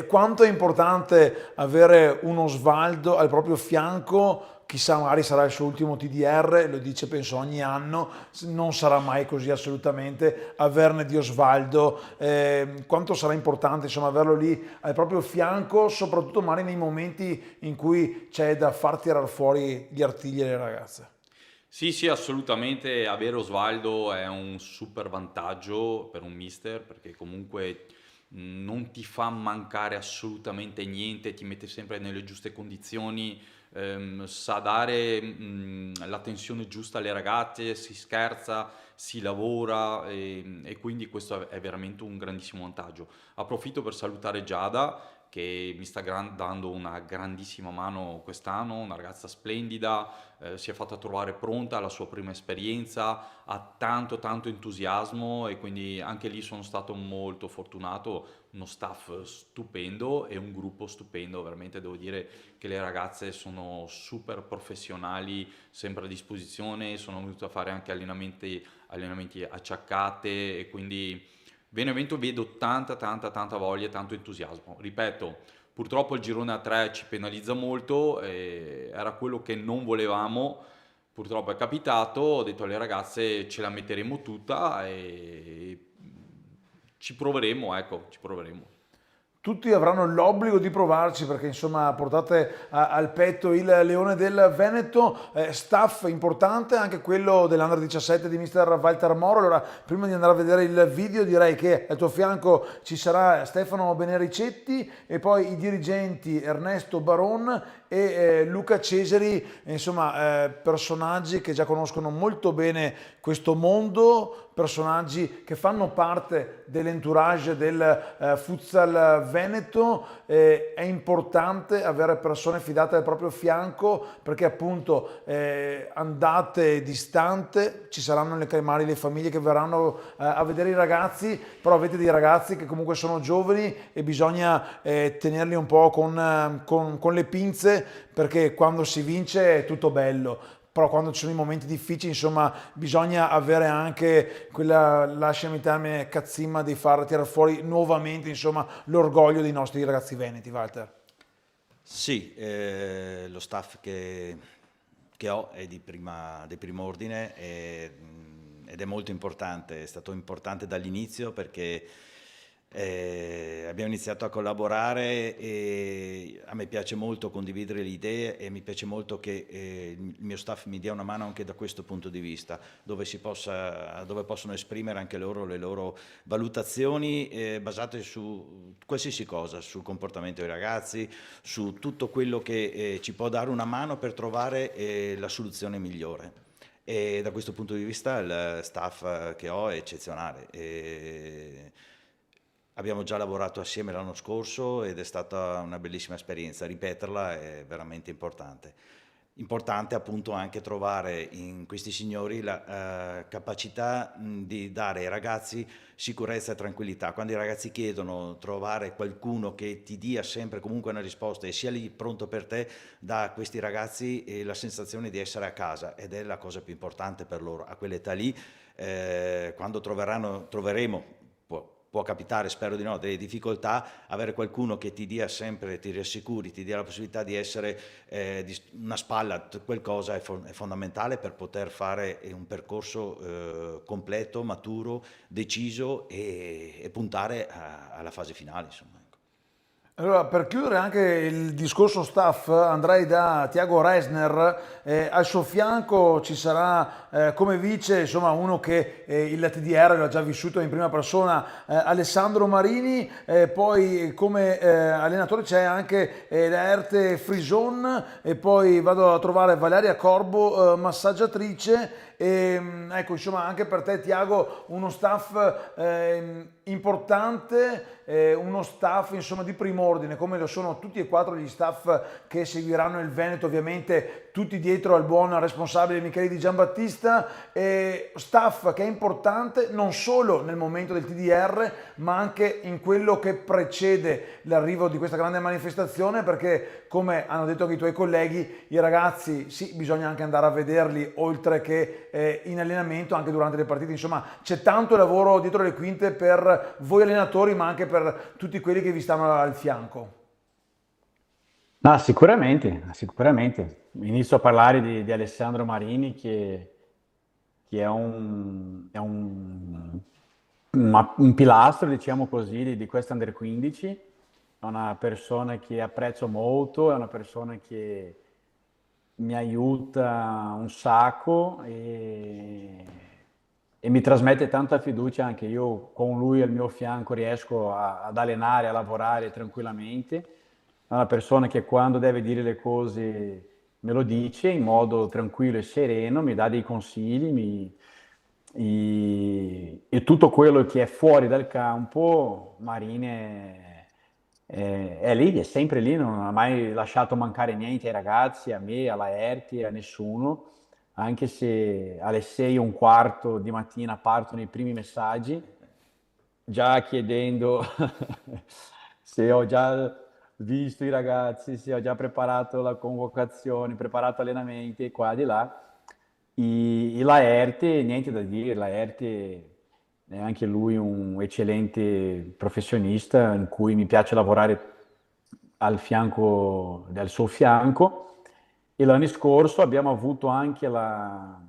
Speaker 3: Quanto è importante avere un Osvaldo al proprio fianco? Chissà, magari sarà il suo ultimo TDR, lo dice penso ogni anno, non sarà mai così assolutamente, averne di Osvaldo. Quanto sarà importante insomma averlo lì al proprio fianco, soprattutto magari nei momenti in cui c'è da far tirar fuori gli artigli alle ragazze.
Speaker 4: Sì, assolutamente, avere Osvaldo è un super vantaggio per un mister, perché comunque non ti fa mancare assolutamente niente, ti mette sempre nelle giuste condizioni, sa dare la tensione giusta alle ragazze, si scherza, si lavora e quindi questo è veramente un grandissimo vantaggio. Approfitto per salutare Giada che mi sta dando una grandissima mano quest'anno, una ragazza splendida, si è fatta trovare pronta alla sua prima esperienza, ha tanto entusiasmo e quindi anche lì sono stato molto fortunato, uno staff stupendo e un gruppo stupendo, veramente devo dire che le ragazze sono super professionali, sempre a disposizione, sono venute a fare anche allenamenti acciaccate e quindi Benevento vedo tanta voglia, tanto entusiasmo. Ripeto, purtroppo il girone a 3 ci penalizza molto, era quello che non volevamo, purtroppo è capitato, ho detto alle ragazze ce la metteremo tutta e ci proveremo, ecco, ci proveremo.
Speaker 3: Tutti avranno l'obbligo di provarci perché insomma portate al petto il Leone del Veneto, staff importante anche quello dell'Under 17 di mister Walter Moro. Allora prima di andare a vedere il video direi che al tuo fianco ci sarà Stefano Benericetti e poi i dirigenti Ernesto Baron e Luca Cesari, insomma personaggi che già conoscono molto bene questo mondo, personaggi che fanno parte dell'entourage del futsal veneto. È importante avere persone fidate al proprio fianco perché appunto andate distante, ci saranno magari le famiglie che verranno a vedere i ragazzi, però avete dei ragazzi che comunque sono giovani e bisogna tenerli un po' con le pinze perché quando si vince è tutto bello. Però quando ci sono i momenti difficili, insomma, bisogna avere anche quella, lasciami il termine, cazzimma di far tirare fuori nuovamente, insomma, l'orgoglio dei nostri ragazzi veneti, Walter.
Speaker 7: Sì, lo staff che ho è di primo ordine ed è molto importante, è stato importante dall'inizio perché Abbiamo iniziato a collaborare e a me piace molto condividere le idee e mi piace molto che il mio staff mi dia una mano anche da questo punto di vista, dove possono esprimere anche loro le loro valutazioni basate su qualsiasi cosa, sul comportamento dei ragazzi, su tutto quello che ci può dare una mano per trovare la soluzione migliore. E da questo punto di vista il staff che ho è eccezionale. Abbiamo già lavorato assieme l'anno scorso ed è stata una bellissima esperienza. Ripeterla è veramente importante. Importante appunto anche trovare in questi signori la capacità di dare ai ragazzi sicurezza e tranquillità. Quando i ragazzi chiedono trovare qualcuno che ti dia sempre comunque una risposta e sia lì pronto per te, dà a questi ragazzi la sensazione di essere a casa, ed è la cosa più importante per loro. A quell'età lì, quando troveremo, può capitare, spero di no, delle difficoltà, avere qualcuno che ti dia sempre, ti rassicuri, ti dia la possibilità di essere una spalla, qualcosa è fondamentale per poter fare un percorso completo, maturo, deciso e puntare alla fase finale, insomma.
Speaker 3: Allora, per chiudere anche il discorso staff, andrei da Thiago Reisner. Al suo fianco ci sarà come vice, insomma, uno che il TDR l'ha già vissuto in prima persona, Alessandro Marini. Poi come allenatore c'è anche Laerte Frison, e poi vado a trovare Valeria Corbo, massaggiatrice. Ecco, insomma, anche per te, Thiago, uno staff importante, uno staff insomma di prim'ordine, come lo sono tutti e quattro gli staff che seguiranno il Veneto, ovviamente tutti dietro al buon responsabile Michele Di Giambattista. Staff che è importante non solo nel momento del TDR, ma anche in quello che precede l'arrivo di questa grande manifestazione, perché come hanno detto anche i tuoi colleghi, i ragazzi sì, bisogna anche andare a vederli oltre che in allenamento, anche durante le partite. Insomma, c'è tanto lavoro dietro le quinte per voi allenatori, ma anche per tutti quelli che vi stanno al fianco.
Speaker 6: No, sicuramente. Inizio a parlare di Alessandro Marini, che è un pilastro, diciamo così, di questa Under 15. È una persona che apprezzo molto, è una persona che mi aiuta un sacco e mi trasmette tanta fiducia. Anche io con lui al mio fianco riesco ad allenare, a lavorare tranquillamente. È una persona che quando deve dire le cose me lo dice in modo tranquillo e sereno, mi dà dei consigli, e tutto quello che è fuori dal campo, Marini è lì, è sempre lì, non ha mai lasciato mancare niente ai ragazzi, a me, alla Erti, a nessuno. Anche se alle 6:15 di mattina partono i primi messaggi, già chiedendo se ho già visto i ragazzi, se ho già preparato la convocazione, preparato allenamenti, qua di là. E Laerte, niente da dire, Laerte è anche lui un eccellente professionista in cui mi piace lavorare al suo fianco. E l'anno scorso abbiamo avuto anche la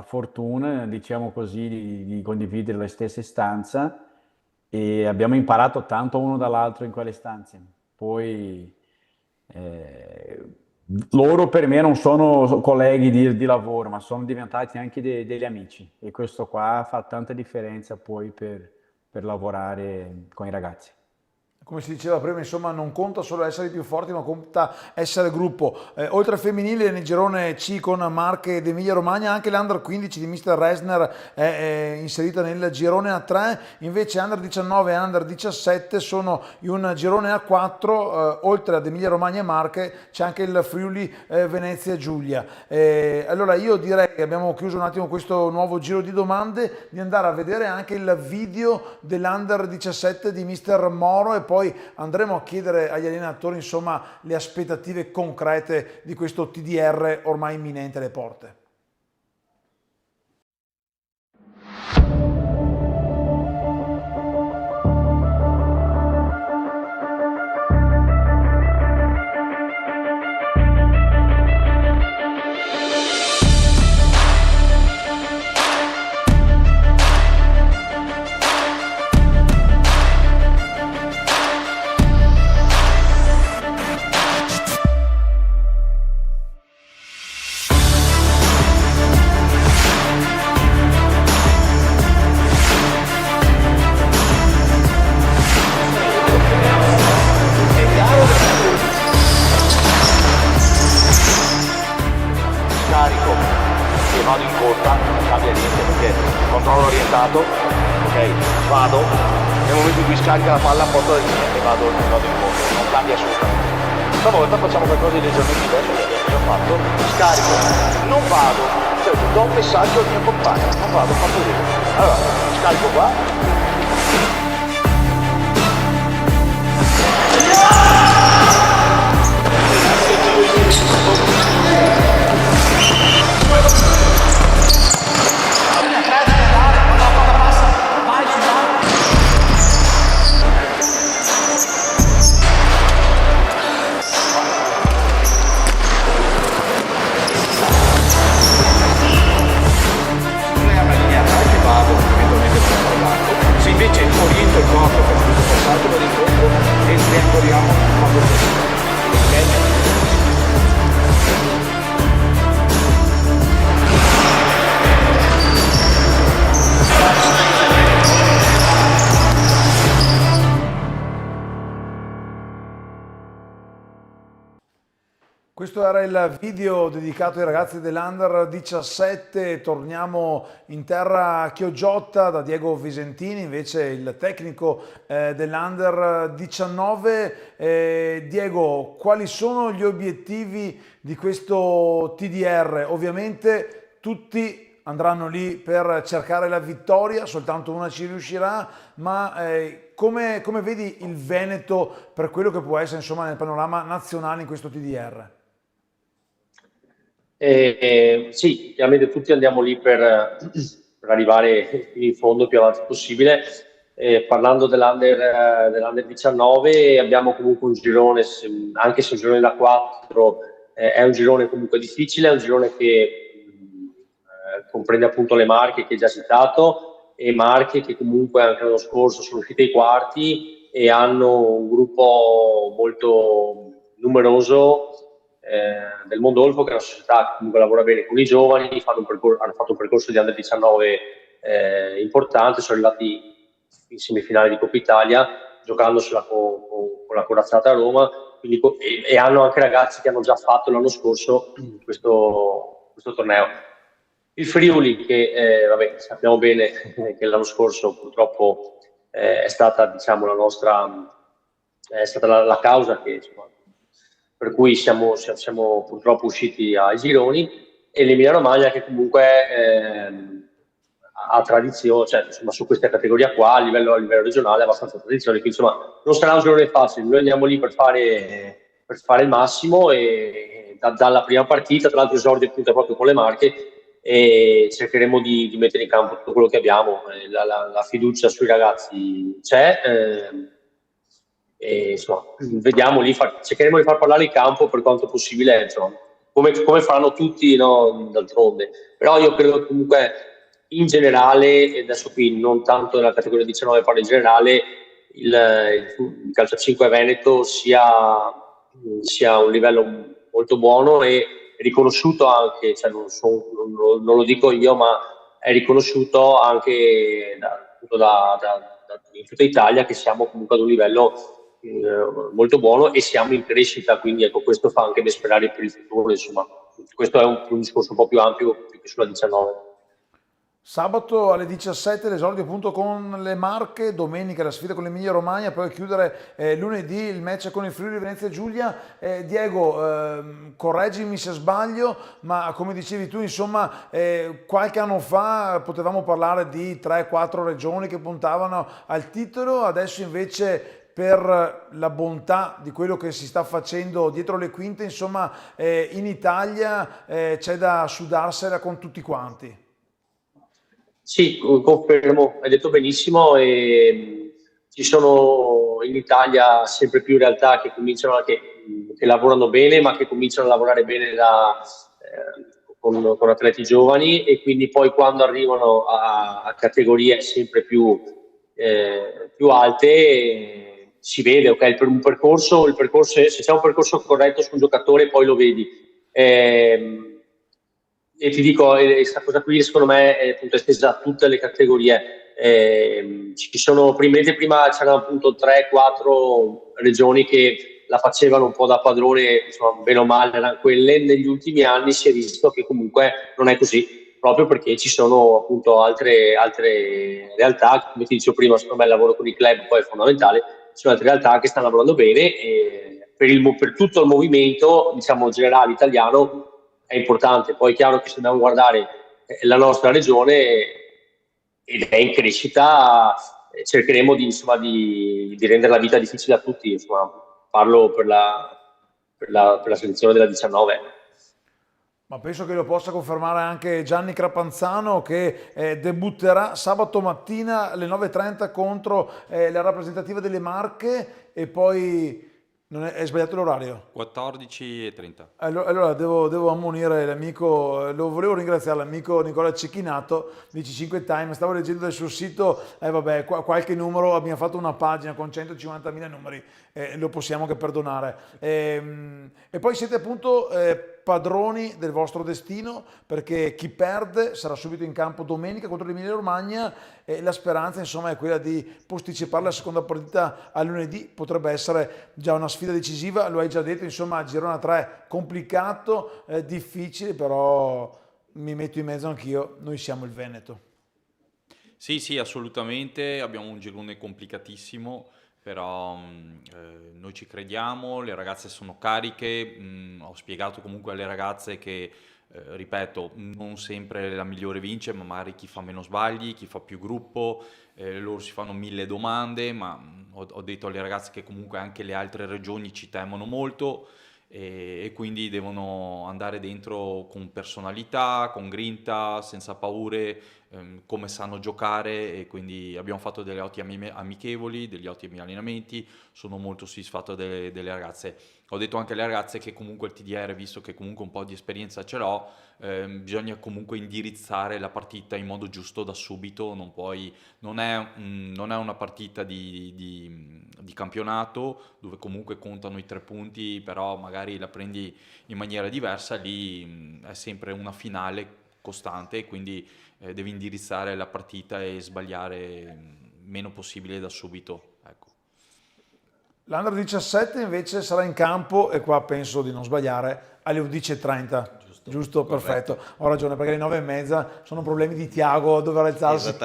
Speaker 6: fortuna, diciamo così, di condividere la stessa stanza, e abbiamo imparato tanto uno dall'altro in quelle stanze. Poi loro per me non sono colleghi di lavoro, ma sono diventati anche degli amici, e questo qua fa tanta differenza poi per lavorare con i ragazzi.
Speaker 3: Come si diceva prima, insomma, non conta solo essere più forti, ma conta essere gruppo. Oltre al femminile, nel girone C con Marche ed Emilia Romagna, anche l'Under 15 di Mr. Reisner è inserita nel girone A3, invece Under 19 e Under 17 sono in un girone A4. Oltre ad Emilia Romagna e Marche c'è anche il Friuli Venezia Giulia. Allora io direi che abbiamo chiuso un attimo questo nuovo giro di domande, di andare a vedere anche il video dell'Under 17 di Mr. Moro, e poi andremo a chiedere agli allenatori, insomma, le aspettative concrete di questo TDR ormai imminente alle porte.
Speaker 9: fissato, ok, vado, nel momento in cui scarica la palla porto la linea e vado in fondo, non cambia assolutamente. Stavolta facciamo qualcosa di leggermente diverso da quello che ho fatto, scarico, non vado, cioè do un messaggio al mio compagno, non vado, faccio vedere. Allora, scarico qua. Se invece oriento il corpo per questo passaggio vado incontro e triangoliamo quando ok?
Speaker 3: Questo era il video dedicato ai ragazzi dell'Under 17, torniamo in terra Chiogiotta da Diego Visentini, invece il tecnico dell'Under 19. Diego, quali sono gli obiettivi di questo TDR? Ovviamente tutti andranno lì per cercare la vittoria, soltanto una ci riuscirà, ma come vedi il Veneto per quello che può essere insomma nel panorama nazionale in questo TDR?
Speaker 5: Sì, chiaramente tutti andiamo lì per arrivare in fondo il più avanti possibile. Parlando dell'Under 19, abbiamo comunque un girone, anche se un girone da 4 è un girone comunque difficile, è un girone che comprende appunto le Marche che hai già citato, e Marche che comunque anche l'anno scorso sono uscite ai quarti e hanno un gruppo molto numeroso del Mondolfo, che è una società che comunque lavora bene con i giovani, hanno fatto un percorso di Under 19 importante, sono arrivati in semifinale di Coppa Italia giocandosela con la corazzata a Roma, quindi, e hanno anche ragazzi che hanno già fatto l'anno scorso questo torneo. Il Friuli, che vabbè, sappiamo bene che l'anno scorso purtroppo è stata, diciamo, è stata la causa che, insomma, per cui siamo purtroppo usciti ai gironi, e l'Emilia Romagna che comunque ha tradizione, cioè insomma su questa categoria qua a livello regionale ha abbastanza tradizione, quindi insomma non sarà un girone facile, noi andiamo lì per fare il massimo, e dalla prima partita, tra l'altro esordio appunto proprio con le Marche, e cercheremo di mettere in campo tutto quello che abbiamo, la fiducia sui ragazzi c'è, e insomma vediamo lì, cercheremo di far parlare il campo per quanto possibile, insomma, come faranno tutti, no, d'altronde. Però io credo che comunque in generale, e adesso qui non tanto nella categoria 19, parlo in generale, il calcio 5 Veneto sia un livello molto buono e riconosciuto anche, cioè non lo dico io, ma è riconosciuto anche in tutta Italia che siamo comunque ad un livello molto buono e siamo in crescita, quindi ecco, questo fa anche ben sperare per il futuro, insomma. Questo è un discorso un po' più ampio più che sulla 19.
Speaker 3: Sabato alle 17 l'esordio appunto con le Marche, domenica la sfida con l'Emilia Romagna, poi a chiudere lunedì il match con il Friuli Venezia Giulia. Diego, correggimi se sbaglio, ma come dicevi tu, insomma, qualche anno fa potevamo parlare di 3-4 regioni che puntavano al titolo, adesso invece per la bontà di quello che si sta facendo dietro le quinte, insomma, in Italia c'è da sudarsela con tutti quanti.
Speaker 5: Sì, confermo, hai detto benissimo, e ci sono in Italia sempre più realtà che cominciano che lavorano bene, ma che cominciano a lavorare bene con atleti giovani, e quindi poi quando arrivano a categorie sempre più alte si vede, ok, il percorso se c'è un percorso corretto su un giocatore poi lo vedi. E ti dico, questa cosa qui secondo me è appunto estesa a tutte le categorie. Ci sono, prima c'erano appunto 3-4 regioni che la facevano un po' da padrone, insomma, bene o male erano quelle. Negli ultimi anni si è visto che comunque non è così, proprio perché ci sono appunto altre realtà, come ti dicevo prima, secondo me il lavoro con i club poi è fondamentale, ci sono altre realtà che stanno lavorando bene e per tutto il movimento, diciamo, generale italiano è importante. Poi è chiaro che se dobbiamo guardare la nostra regione ed è in crescita, cercheremo insomma, di rendere la vita difficile a tutti, insomma, parlo per la selezione della 19.
Speaker 3: Ma penso che lo possa confermare anche Gianni Crapanzano che debutterà sabato mattina alle 9:30 contro la rappresentativa delle Marche e poi è sbagliato l'orario.
Speaker 4: 14:30.
Speaker 3: Allora devo ammonire l'amico, lo volevo ringraziare l'amico Nicola Cecchinato di C5 Time, stavo leggendo del suo sito, qualche numero, abbiamo fatto una pagina con 150.000 numeri, lo possiamo che perdonare. E poi siete appunto padroni del vostro destino perché chi perde sarà subito in campo domenica contro l'Emilia Romagna e la speranza insomma è quella di posticipare la seconda partita a lunedì, potrebbe essere già una sfida decisiva, lo hai già detto, insomma girone 3 complicato, difficile, però mi metto in mezzo anch'io, noi siamo il Veneto.
Speaker 4: Sì, assolutamente, abbiamo un girone complicatissimo, però noi ci crediamo, le ragazze sono cariche, ho spiegato comunque alle ragazze che, ripeto, non sempre la migliore vince, ma magari chi fa meno sbagli, chi fa più gruppo, loro si fanno 1000 domande, ma ho detto alle ragazze che comunque anche le altre regioni ci temono molto e quindi devono andare dentro con personalità, con grinta, senza paure, come sanno giocare e quindi abbiamo fatto delle ottime amichevoli, degli ottimi allenamenti, sono molto soddisfatto delle ragazze. Ho detto anche alle ragazze che comunque il TDR, visto che comunque un po' di esperienza ce l'ho, bisogna comunque indirizzare la partita in modo giusto da subito, non è una partita di campionato dove comunque contano i 3 punti, però magari la prendi in maniera diversa, lì è sempre una finale costante, quindi devi indirizzare la partita e sbagliare meno possibile da subito. Ecco.
Speaker 3: L'Under 17 invece sarà in campo e qua penso di non sbagliare alle 11:30. Giusto, perfetto. Ho ragione perché alle 9:30 sono problemi di Tiago a dover alzarsi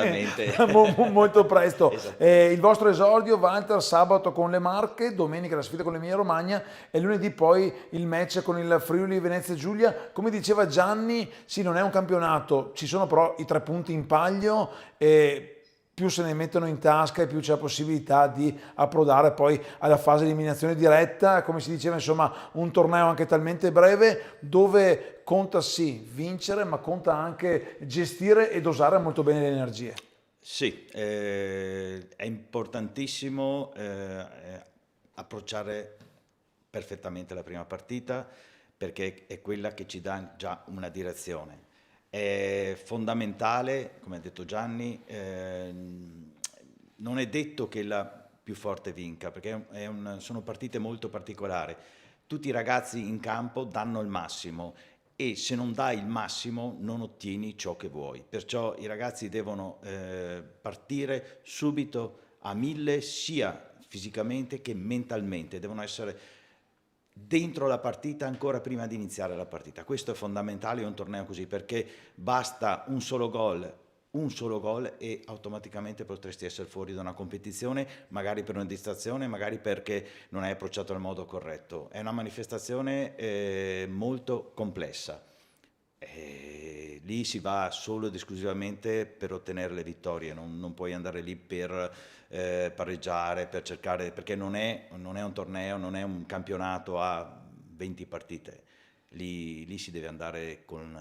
Speaker 3: molto presto. Il vostro esordio, Walter, sabato con le Marche, domenica la sfida con l'Emilia Romagna e lunedì poi il match con il Friuli Venezia Giulia. Come diceva Gianni, sì, non è un campionato, ci sono però i 3 punti in palio e più se ne mettono in tasca e più c'è la possibilità di approdare poi alla fase di eliminazione diretta, come si diceva, insomma, un torneo anche talmente breve dove conta sì vincere, ma conta anche gestire e dosare molto bene le energie.
Speaker 7: Sì, è importantissimo approcciare perfettamente la prima partita perché è quella che ci dà già una direzione. È fondamentale, come ha detto Gianni, non è detto che la più forte vinca, perché sono partite molto particolari. Tutti i ragazzi in campo danno il massimo e se non dai il massimo non ottieni ciò che vuoi. Perciò i ragazzi devono partire subito a 1000 sia fisicamente che mentalmente, devono essere dentro la partita ancora prima di iniziare la partita. Questo è fondamentale in un torneo così perché basta un solo gol e automaticamente potresti essere fuori da una competizione, magari per una distrazione, magari perché non hai approcciato nel modo corretto. È una manifestazione molto complessa. Lì si va solo ed esclusivamente per ottenere le vittorie, non puoi andare lì per pareggiare, per cercare, perché non è un torneo, non è un campionato a 20 partite, lì si deve andare con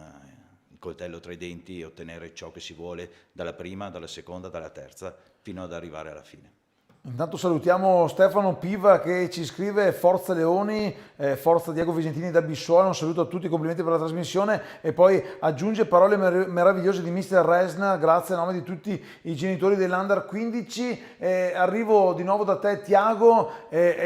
Speaker 7: il coltello tra i denti e ottenere ciò che si vuole dalla prima, dalla seconda, dalla terza, fino ad arrivare alla fine.
Speaker 3: Intanto salutiamo Stefano Piva che ci scrive Forza Leoni, forza Diego Visentini da Bissola, un saluto a tutti, complimenti per la trasmissione e poi aggiunge parole meravigliose di Mister Resna, grazie a nome di tutti i genitori dell'Under 15. Arrivo di nuovo da te Tiago,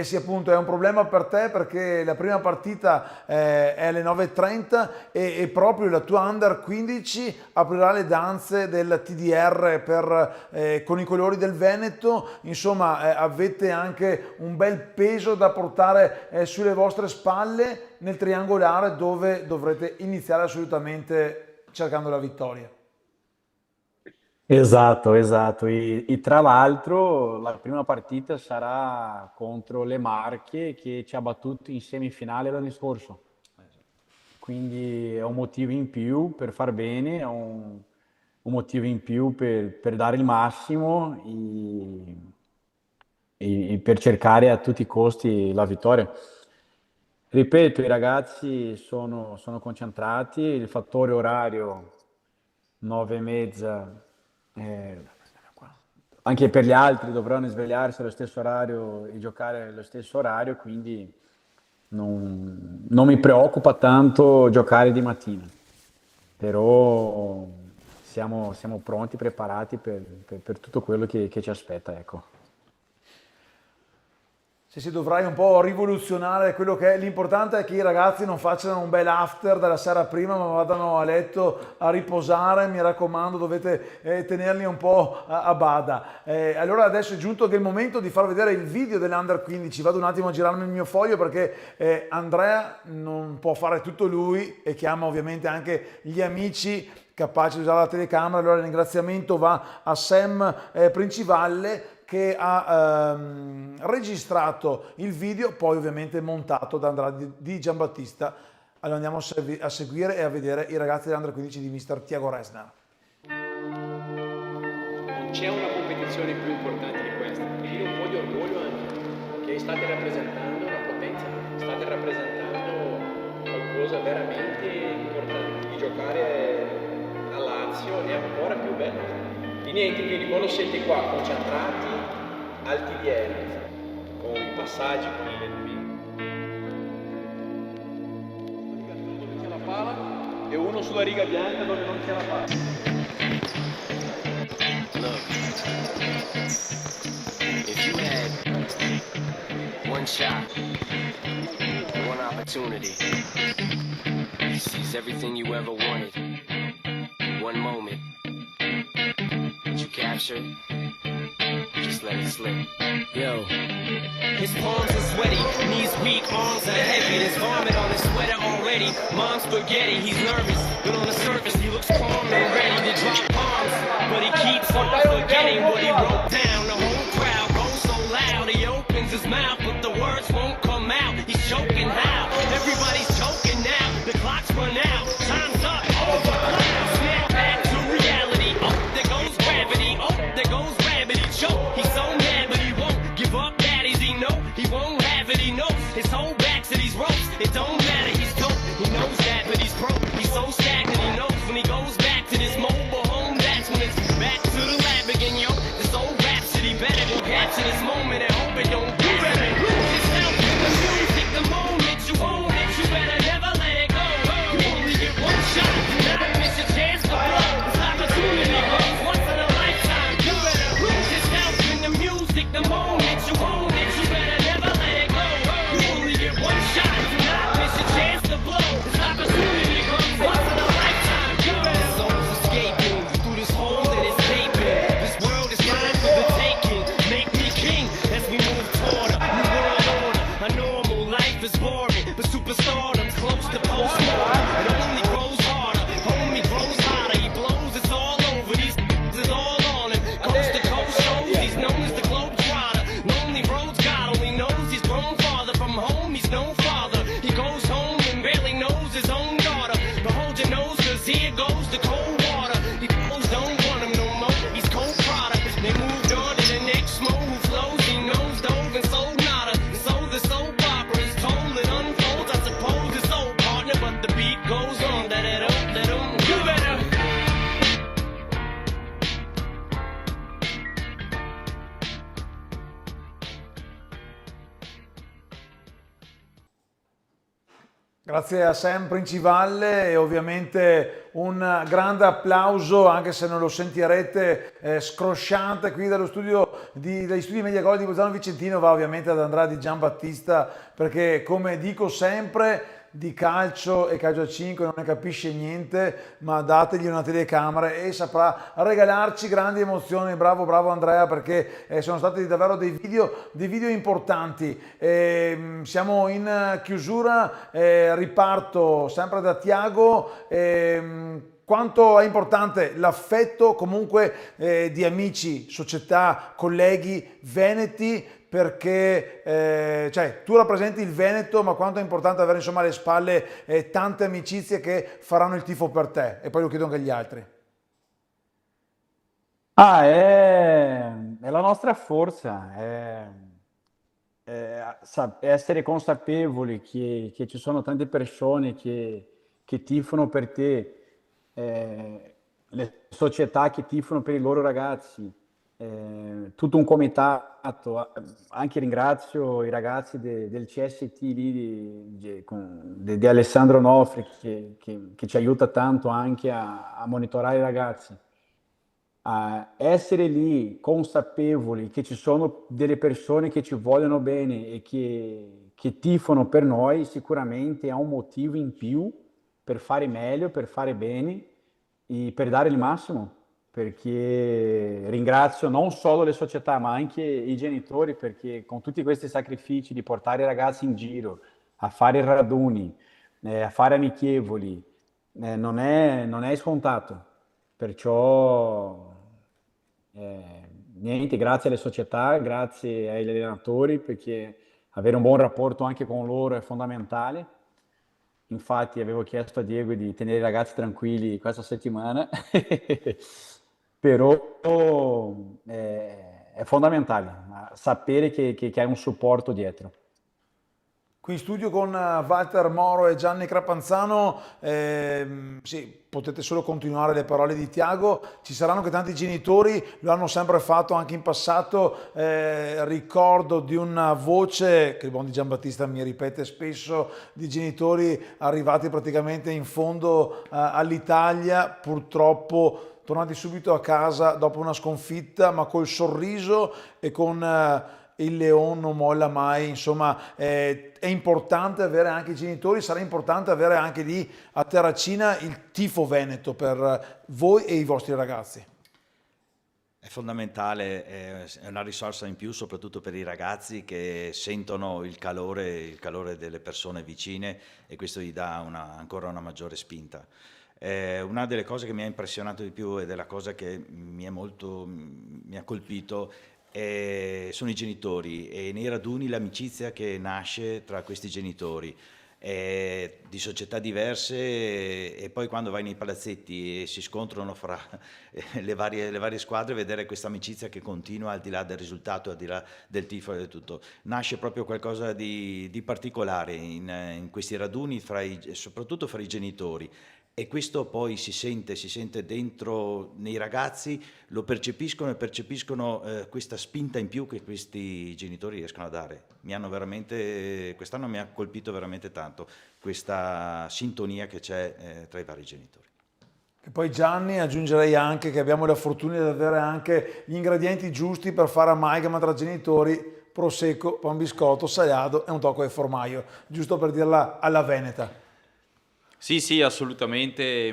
Speaker 3: sì appunto è un problema per te perché la prima partita è alle 9:30 e proprio la tua Under 15 aprirà le danze del TDR con i colori del Veneto, insomma avete anche un bel peso da portare sulle vostre spalle nel triangolare dove dovrete iniziare assolutamente cercando la vittoria.
Speaker 6: Esatto, esatto. E tra l'altro la prima partita sarà contro le Marche che ci ha battuto in semifinale l'anno scorso. Quindi è un motivo in più per far bene, è un motivo in più per dare il massimo e per cercare a tutti i costi la vittoria. Ripeto, i ragazzi sono concentrati, il fattore orario 9:30, anche per gli altri dovranno svegliarsi allo stesso orario e giocare allo stesso orario, quindi non mi preoccupa tanto giocare di mattina, però siamo pronti, preparati per tutto quello che ci aspetta, ecco.
Speaker 3: Se dovrai un po' rivoluzionare quello che è, l'importante è che i ragazzi non facciano un bel after dalla sera prima, ma vadano a letto a riposare, mi raccomando, dovete tenerli un po' a bada. Allora adesso è giunto che il momento di far vedere il video dell'Under 15, vado un attimo a girarmi il mio foglio perché Andrea non può fare tutto lui e chiama ovviamente anche gli amici capaci di usare la telecamera, allora il ringraziamento va a Sam Princivalle che ha registrato il video, poi ovviamente montato da Andrea di Giambattista. Allora andiamo a seguire e a vedere i ragazzi dell'Under 15 di Mister Tiago Resner.
Speaker 10: Non c'è una competizione più importante di questa, quindi un po' di orgoglio anche, che state rappresentando una potenza, state rappresentando qualcosa veramente importante, di giocare a Lazio è ancora più bello. E niente, quindi quando siete qua concentrati, alti di aereo, con i passaggi, con gli allenamenti. Dove c'è la pala e uno sulla riga bianca dove non c'è la pala.
Speaker 11: Look, if you had one shot, one opportunity, to seize everything you ever wanted, one moment, that you captured, just let it slip. Yo.
Speaker 8: His palms are sweaty, knees weak, arms are heavy. There's vomit on his sweater already. Mom's spaghetti, he's nervous, but on the surface he looks calm and ready to drop bombs. But he keeps on forgetting what he wrote down. The whole crowd goes so loud, he opens his mouth, but the words won't come out. He's choking how? Everybody's choking now. The clock's run out, time's up. Snap back to reality. Oh, there goes gravity. Oh, there goes gravity. Choke. He's so mad, but he won't give up. Daddies, he know he won't have it. He knows his whole back to these ropes. It don't matter. He's dope. He knows that, but he's broke. He's so stagnant. He knows when he goes back to this mobile home. That's when it's back to the lab again, yo. This old rhapsody better go capture this moment and hope it don't do better. Lose yourself in the music. The moment you own it, you better never let it go. You only get one shot. Do not miss your chance to blow. This opportunity comes once in a lifetime. You better lose yourself in the music. The moment you own it, you better never let it go. You only get one shot. Do not miss your chance to blow. This opportunity comes once in a lifetime. You better. Souls escaping through this hole that is gaping. This world is mine for the taking. Make me king as we move toward a new world order. A normal life is boring, but superstardom's close to postmortem. It only grows harder. Homie grows hotter. He blows. It's all over. These is all on him. Coast to coast shows. He's known as the globe trotter. Lonely roads God only knows. He's grown farther from home. He's no father. He goes home and barely knows his own daughter. But hold your nose, 'cause here goes the cold water. He knows don't want him no more. He's cold product. They moved on to the next mo who flows. He knows dove and sold nada. And so the soap opera is told. It unfolds. I suppose it's old partner, but the beat goes on. Da-da-dum. You better.
Speaker 3: Grazie a Sam Princivalle e ovviamente un grande applauso, anche se non lo sentirete scrosciante qui dagli studi Mediagol di Bolzano Vicentino, va ovviamente ad Andrea Di Giambattista, perché come dico sempre di calcio e calcio a 5 non ne capisce niente, ma dategli una telecamera e saprà regalarci grandi emozioni. Bravo Andrea, perché sono stati davvero dei video importanti. Siamo in chiusura, riparto sempre da Tiago. quanto è importante l'affetto comunque di amici, società, colleghi veneti, perché cioè, tu rappresenti il Veneto, ma quanto è importante avere insomma alle spalle tante amicizie che faranno il tifo per te, e poi lo chiedo anche agli altri.
Speaker 6: È la nostra forza, essere consapevoli che ci sono tante persone che tifano per te, le società che tifano per i loro ragazzi, tutto un comitato. Anche ringrazio i ragazzi del CST lì di Alessandro Nofri che ci aiuta tanto anche a monitorare i ragazzi. A essere lì consapevoli che ci sono delle persone che ci vogliono bene e che tifano per noi, sicuramente è un motivo in più per fare meglio, per fare bene e per dare il massimo. Perché ringrazio non solo le società, ma anche i genitori, perché con tutti questi sacrifici di portare i ragazzi in giro, a fare raduni, a fare amichevoli, non è scontato. Perciò niente, grazie alle società, grazie agli allenatori, perché avere un buon rapporto anche con loro è fondamentale. Infatti avevo chiesto a Diego di tenere i ragazzi tranquilli questa settimana, però è fondamentale sapere che hai un supporto dietro.
Speaker 3: Qui in studio con Walter Moro e Gianni Crapanzano, sì, potete solo continuare le parole di Tiago. Ci saranno che tanti genitori lo hanno sempre fatto anche in passato. Ricordo di una voce che il buon di Giambattista mi ripete spesso, di genitori arrivati praticamente in fondo all'Italia, purtroppo tornati subito a casa dopo una sconfitta, ma col sorriso e con il leone non molla mai. Insomma, è importante avere anche i genitori, sarà importante avere anche lì a Terracina il tifo veneto per voi e i vostri ragazzi.
Speaker 7: È fondamentale, è una risorsa in più soprattutto per i ragazzi che sentono il calore delle persone vicine, e questo gli dà ancora una maggiore spinta. Una delle cose che mi ha impressionato di più e della cosa che mi ha colpito sono i genitori, e nei raduni l'amicizia che nasce tra questi genitori di società diverse, e poi quando vai nei palazzetti e si scontrano fra le varie squadre, vedere questa amicizia che continua al di là del risultato, al di là del tifo e di tutto. Nasce proprio qualcosa di particolare in questi raduni, soprattutto fra i genitori. E questo poi si sente dentro nei ragazzi, lo percepiscono e percepiscono questa spinta in più che questi genitori riescono a dare. Quest'anno mi ha colpito veramente tanto questa sintonia che c'è tra i vari genitori.
Speaker 3: E poi Gianni, aggiungerei anche che abbiamo la fortuna di avere anche gli ingredienti giusti per fare amalgama tra genitori: prosecco, pan biscotto, salado e un tocco di formaio, giusto per dirla alla veneta.
Speaker 4: Sì, assolutamente.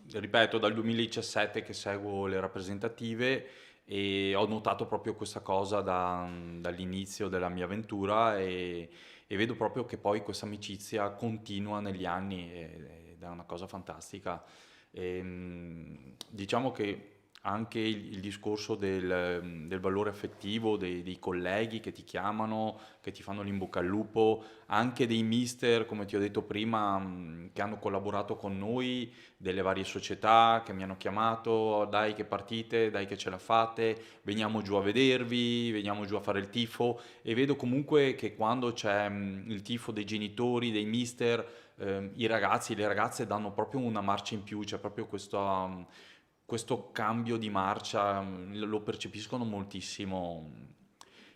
Speaker 4: Ripeto, dal 2017 che seguo le rappresentative e ho notato proprio questa cosa dall'inizio della mia avventura, e vedo proprio che poi questa amicizia continua negli anni ed è una cosa fantastica. Diciamo che anche il discorso del valore affettivo dei colleghi che ti chiamano, che ti fanno l'in bocca al lupo, anche dei mister, come ti ho detto prima, che hanno collaborato con noi, delle varie società che mi hanno chiamato: dai che partite, dai che ce la fate, veniamo giù a vedervi, veniamo giù a fare il tifo. E vedo comunque che quando c'è il tifo dei genitori, dei mister, i ragazzi e le ragazze danno proprio una marcia in più, c'è proprio questo cambio di marcia, lo percepiscono moltissimo.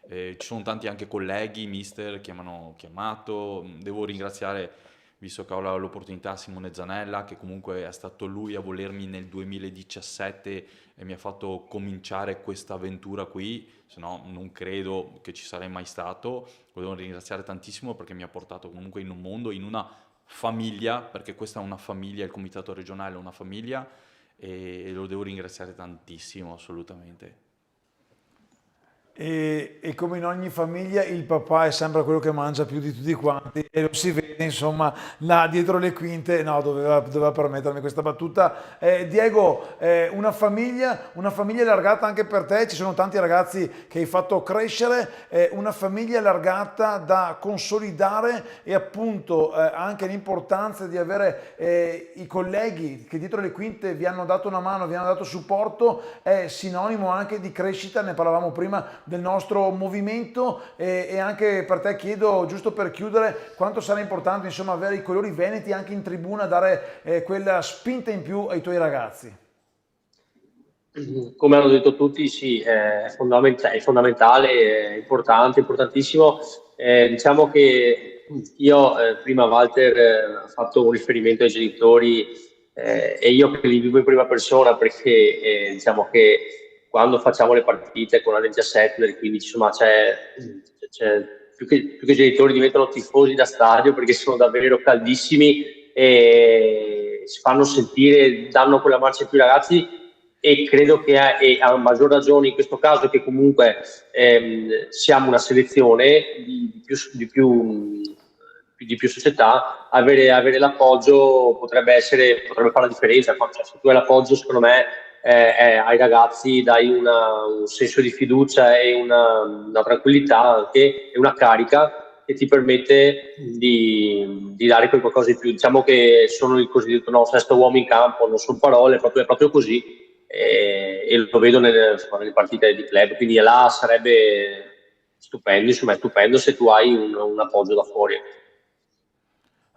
Speaker 4: Ci sono tanti anche colleghi, mister, che mi hanno chiamato. Devo ringraziare, visto che ho l'opportunità, Simone Zanella, che comunque è stato lui a volermi nel 2017 e mi ha fatto cominciare questa avventura qui, se no non credo che ci sarei mai stato. Lo devo ringraziare tantissimo perché mi ha portato comunque in un mondo, in una famiglia, perché questa è una famiglia, il comitato regionale è una famiglia, e lo devo ringraziare tantissimo, assolutamente.
Speaker 3: E come in ogni famiglia il papà è sempre quello che mangia più di tutti quanti e lo si vede insomma là dietro le quinte, no, doveva permettermi questa battuta. Diego, una famiglia allargata anche per te, ci sono tanti ragazzi che hai fatto crescere, una famiglia allargata da consolidare e appunto anche l'importanza di avere i colleghi che dietro le quinte vi hanno dato una mano, vi hanno dato supporto, è sinonimo anche di crescita, ne parlavamo prima del nostro movimento e anche per te chiedo, giusto per chiudere, quanto sarà importante insomma avere i colori veneti anche in tribuna, dare quella spinta in più ai tuoi ragazzi.
Speaker 5: Come hanno detto tutti, sì, è fondamentale, è importante, importantissimo. Diciamo che io, prima Walter ha fatto un riferimento ai genitori e io che li vivo in prima persona perché diciamo che quando facciamo le partite con la 17, nel 15, insomma, più che genitori diventano tifosi da stadio perché sono davvero caldissimi e si fanno sentire, danno quella marcia ai più ragazzi e credo che a maggior ragione in questo caso che comunque siamo una selezione di più società, avere l'appoggio potrebbe fare la differenza. Cioè, se tu hai l'appoggio, secondo me, ai ragazzi dai un senso di fiducia e una tranquillità anche e una carica che ti permette di dare quel qualcosa di più. Diciamo che sono il cosiddetto sesto uomo in campo, non sono parole, è proprio così e lo vedo nelle partite di club, quindi là sarebbe stupendo, insomma è stupendo se tu hai un appoggio da fuori.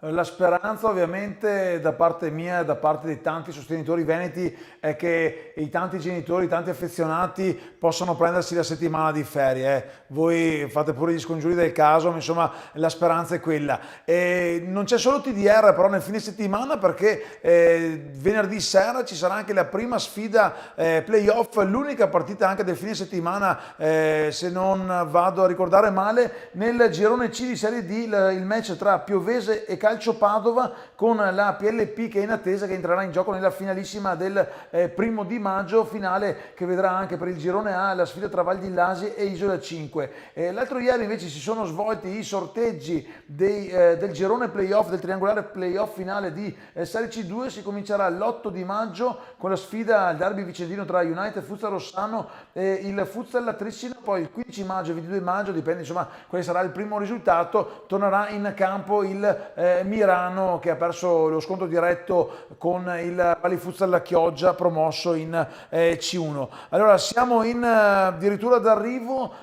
Speaker 3: La speranza ovviamente da parte mia e da parte di tanti sostenitori veneti è che i tanti genitori, i tanti affezionati possano prendersi la settimana di ferie. Voi fate pure gli scongiuri del caso, ma insomma la speranza è quella. E non c'è solo TDR però nel fine settimana perché venerdì sera ci sarà anche la prima sfida playoff, l'unica partita anche del fine settimana, se non vado a ricordare male, nel girone C di Serie D, il match tra Piovese e Calcio Padova con la PLP che è in attesa, che entrerà in gioco nella finalissima del 1° di maggio, finale che vedrà anche per il girone A la sfida tra Val di Lasi e Isola 5. L'altro ieri invece si sono svolti i sorteggi del girone playoff, del triangolare playoff finale di Serie C2. Si comincerà l'8 di maggio con la sfida al derby vicentino tra United Futsal Rossano e il Futsal Latrissino, poi il 15 maggio e 22 maggio, dipende insomma quale sarà il primo risultato, tornerà in campo il Mirano che ha perso lo scontro diretto con il Bali Futsal La Chioggia, promosso in C1. Allora siamo addirittura d'arrivo,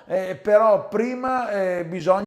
Speaker 3: però prima bisogna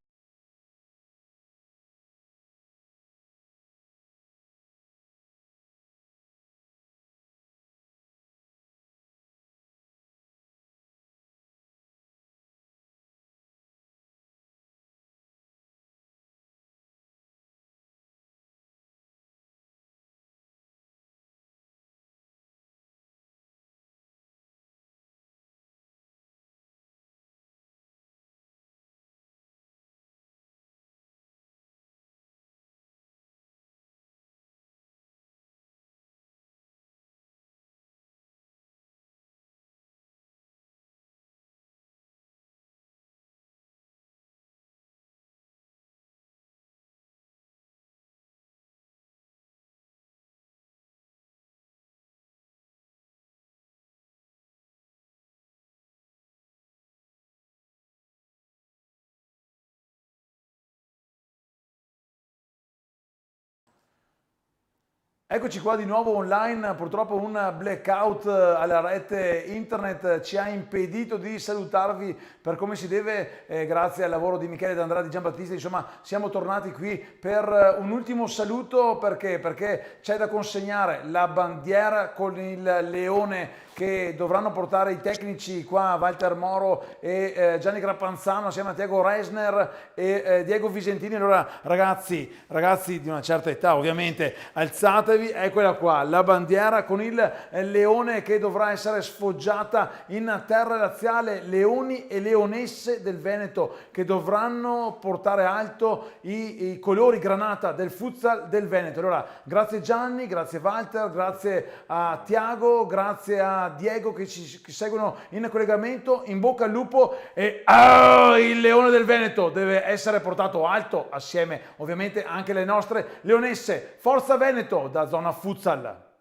Speaker 3: Eccoci qua di nuovo online, purtroppo un blackout alla rete internet ci ha impedito di salutarvi per come si deve, grazie al lavoro di Michele D'Andrea, di Giambattista, insomma siamo tornati qui per un ultimo saluto perché c'è da consegnare la bandiera con il leone che dovranno portare i tecnici qua, Walter Moro e Gianni Grappanzano assieme a Diego Reisner e Diego Visentini. Allora ragazzi di una certa età ovviamente, alzatevi, eccola qua, la bandiera con il leone che dovrà essere sfoggiata in terra laziale, leoni e leonesse del Veneto che dovranno portare alto i colori granata del futsal del Veneto. Allora grazie Gianni, grazie Walter, grazie a Tiago, grazie a da Diego che ci seguono in collegamento. In bocca al lupo e il Leone del Veneto deve essere portato alto assieme ovviamente anche le nostre leonesse. Forza Veneto da Zona Futsal.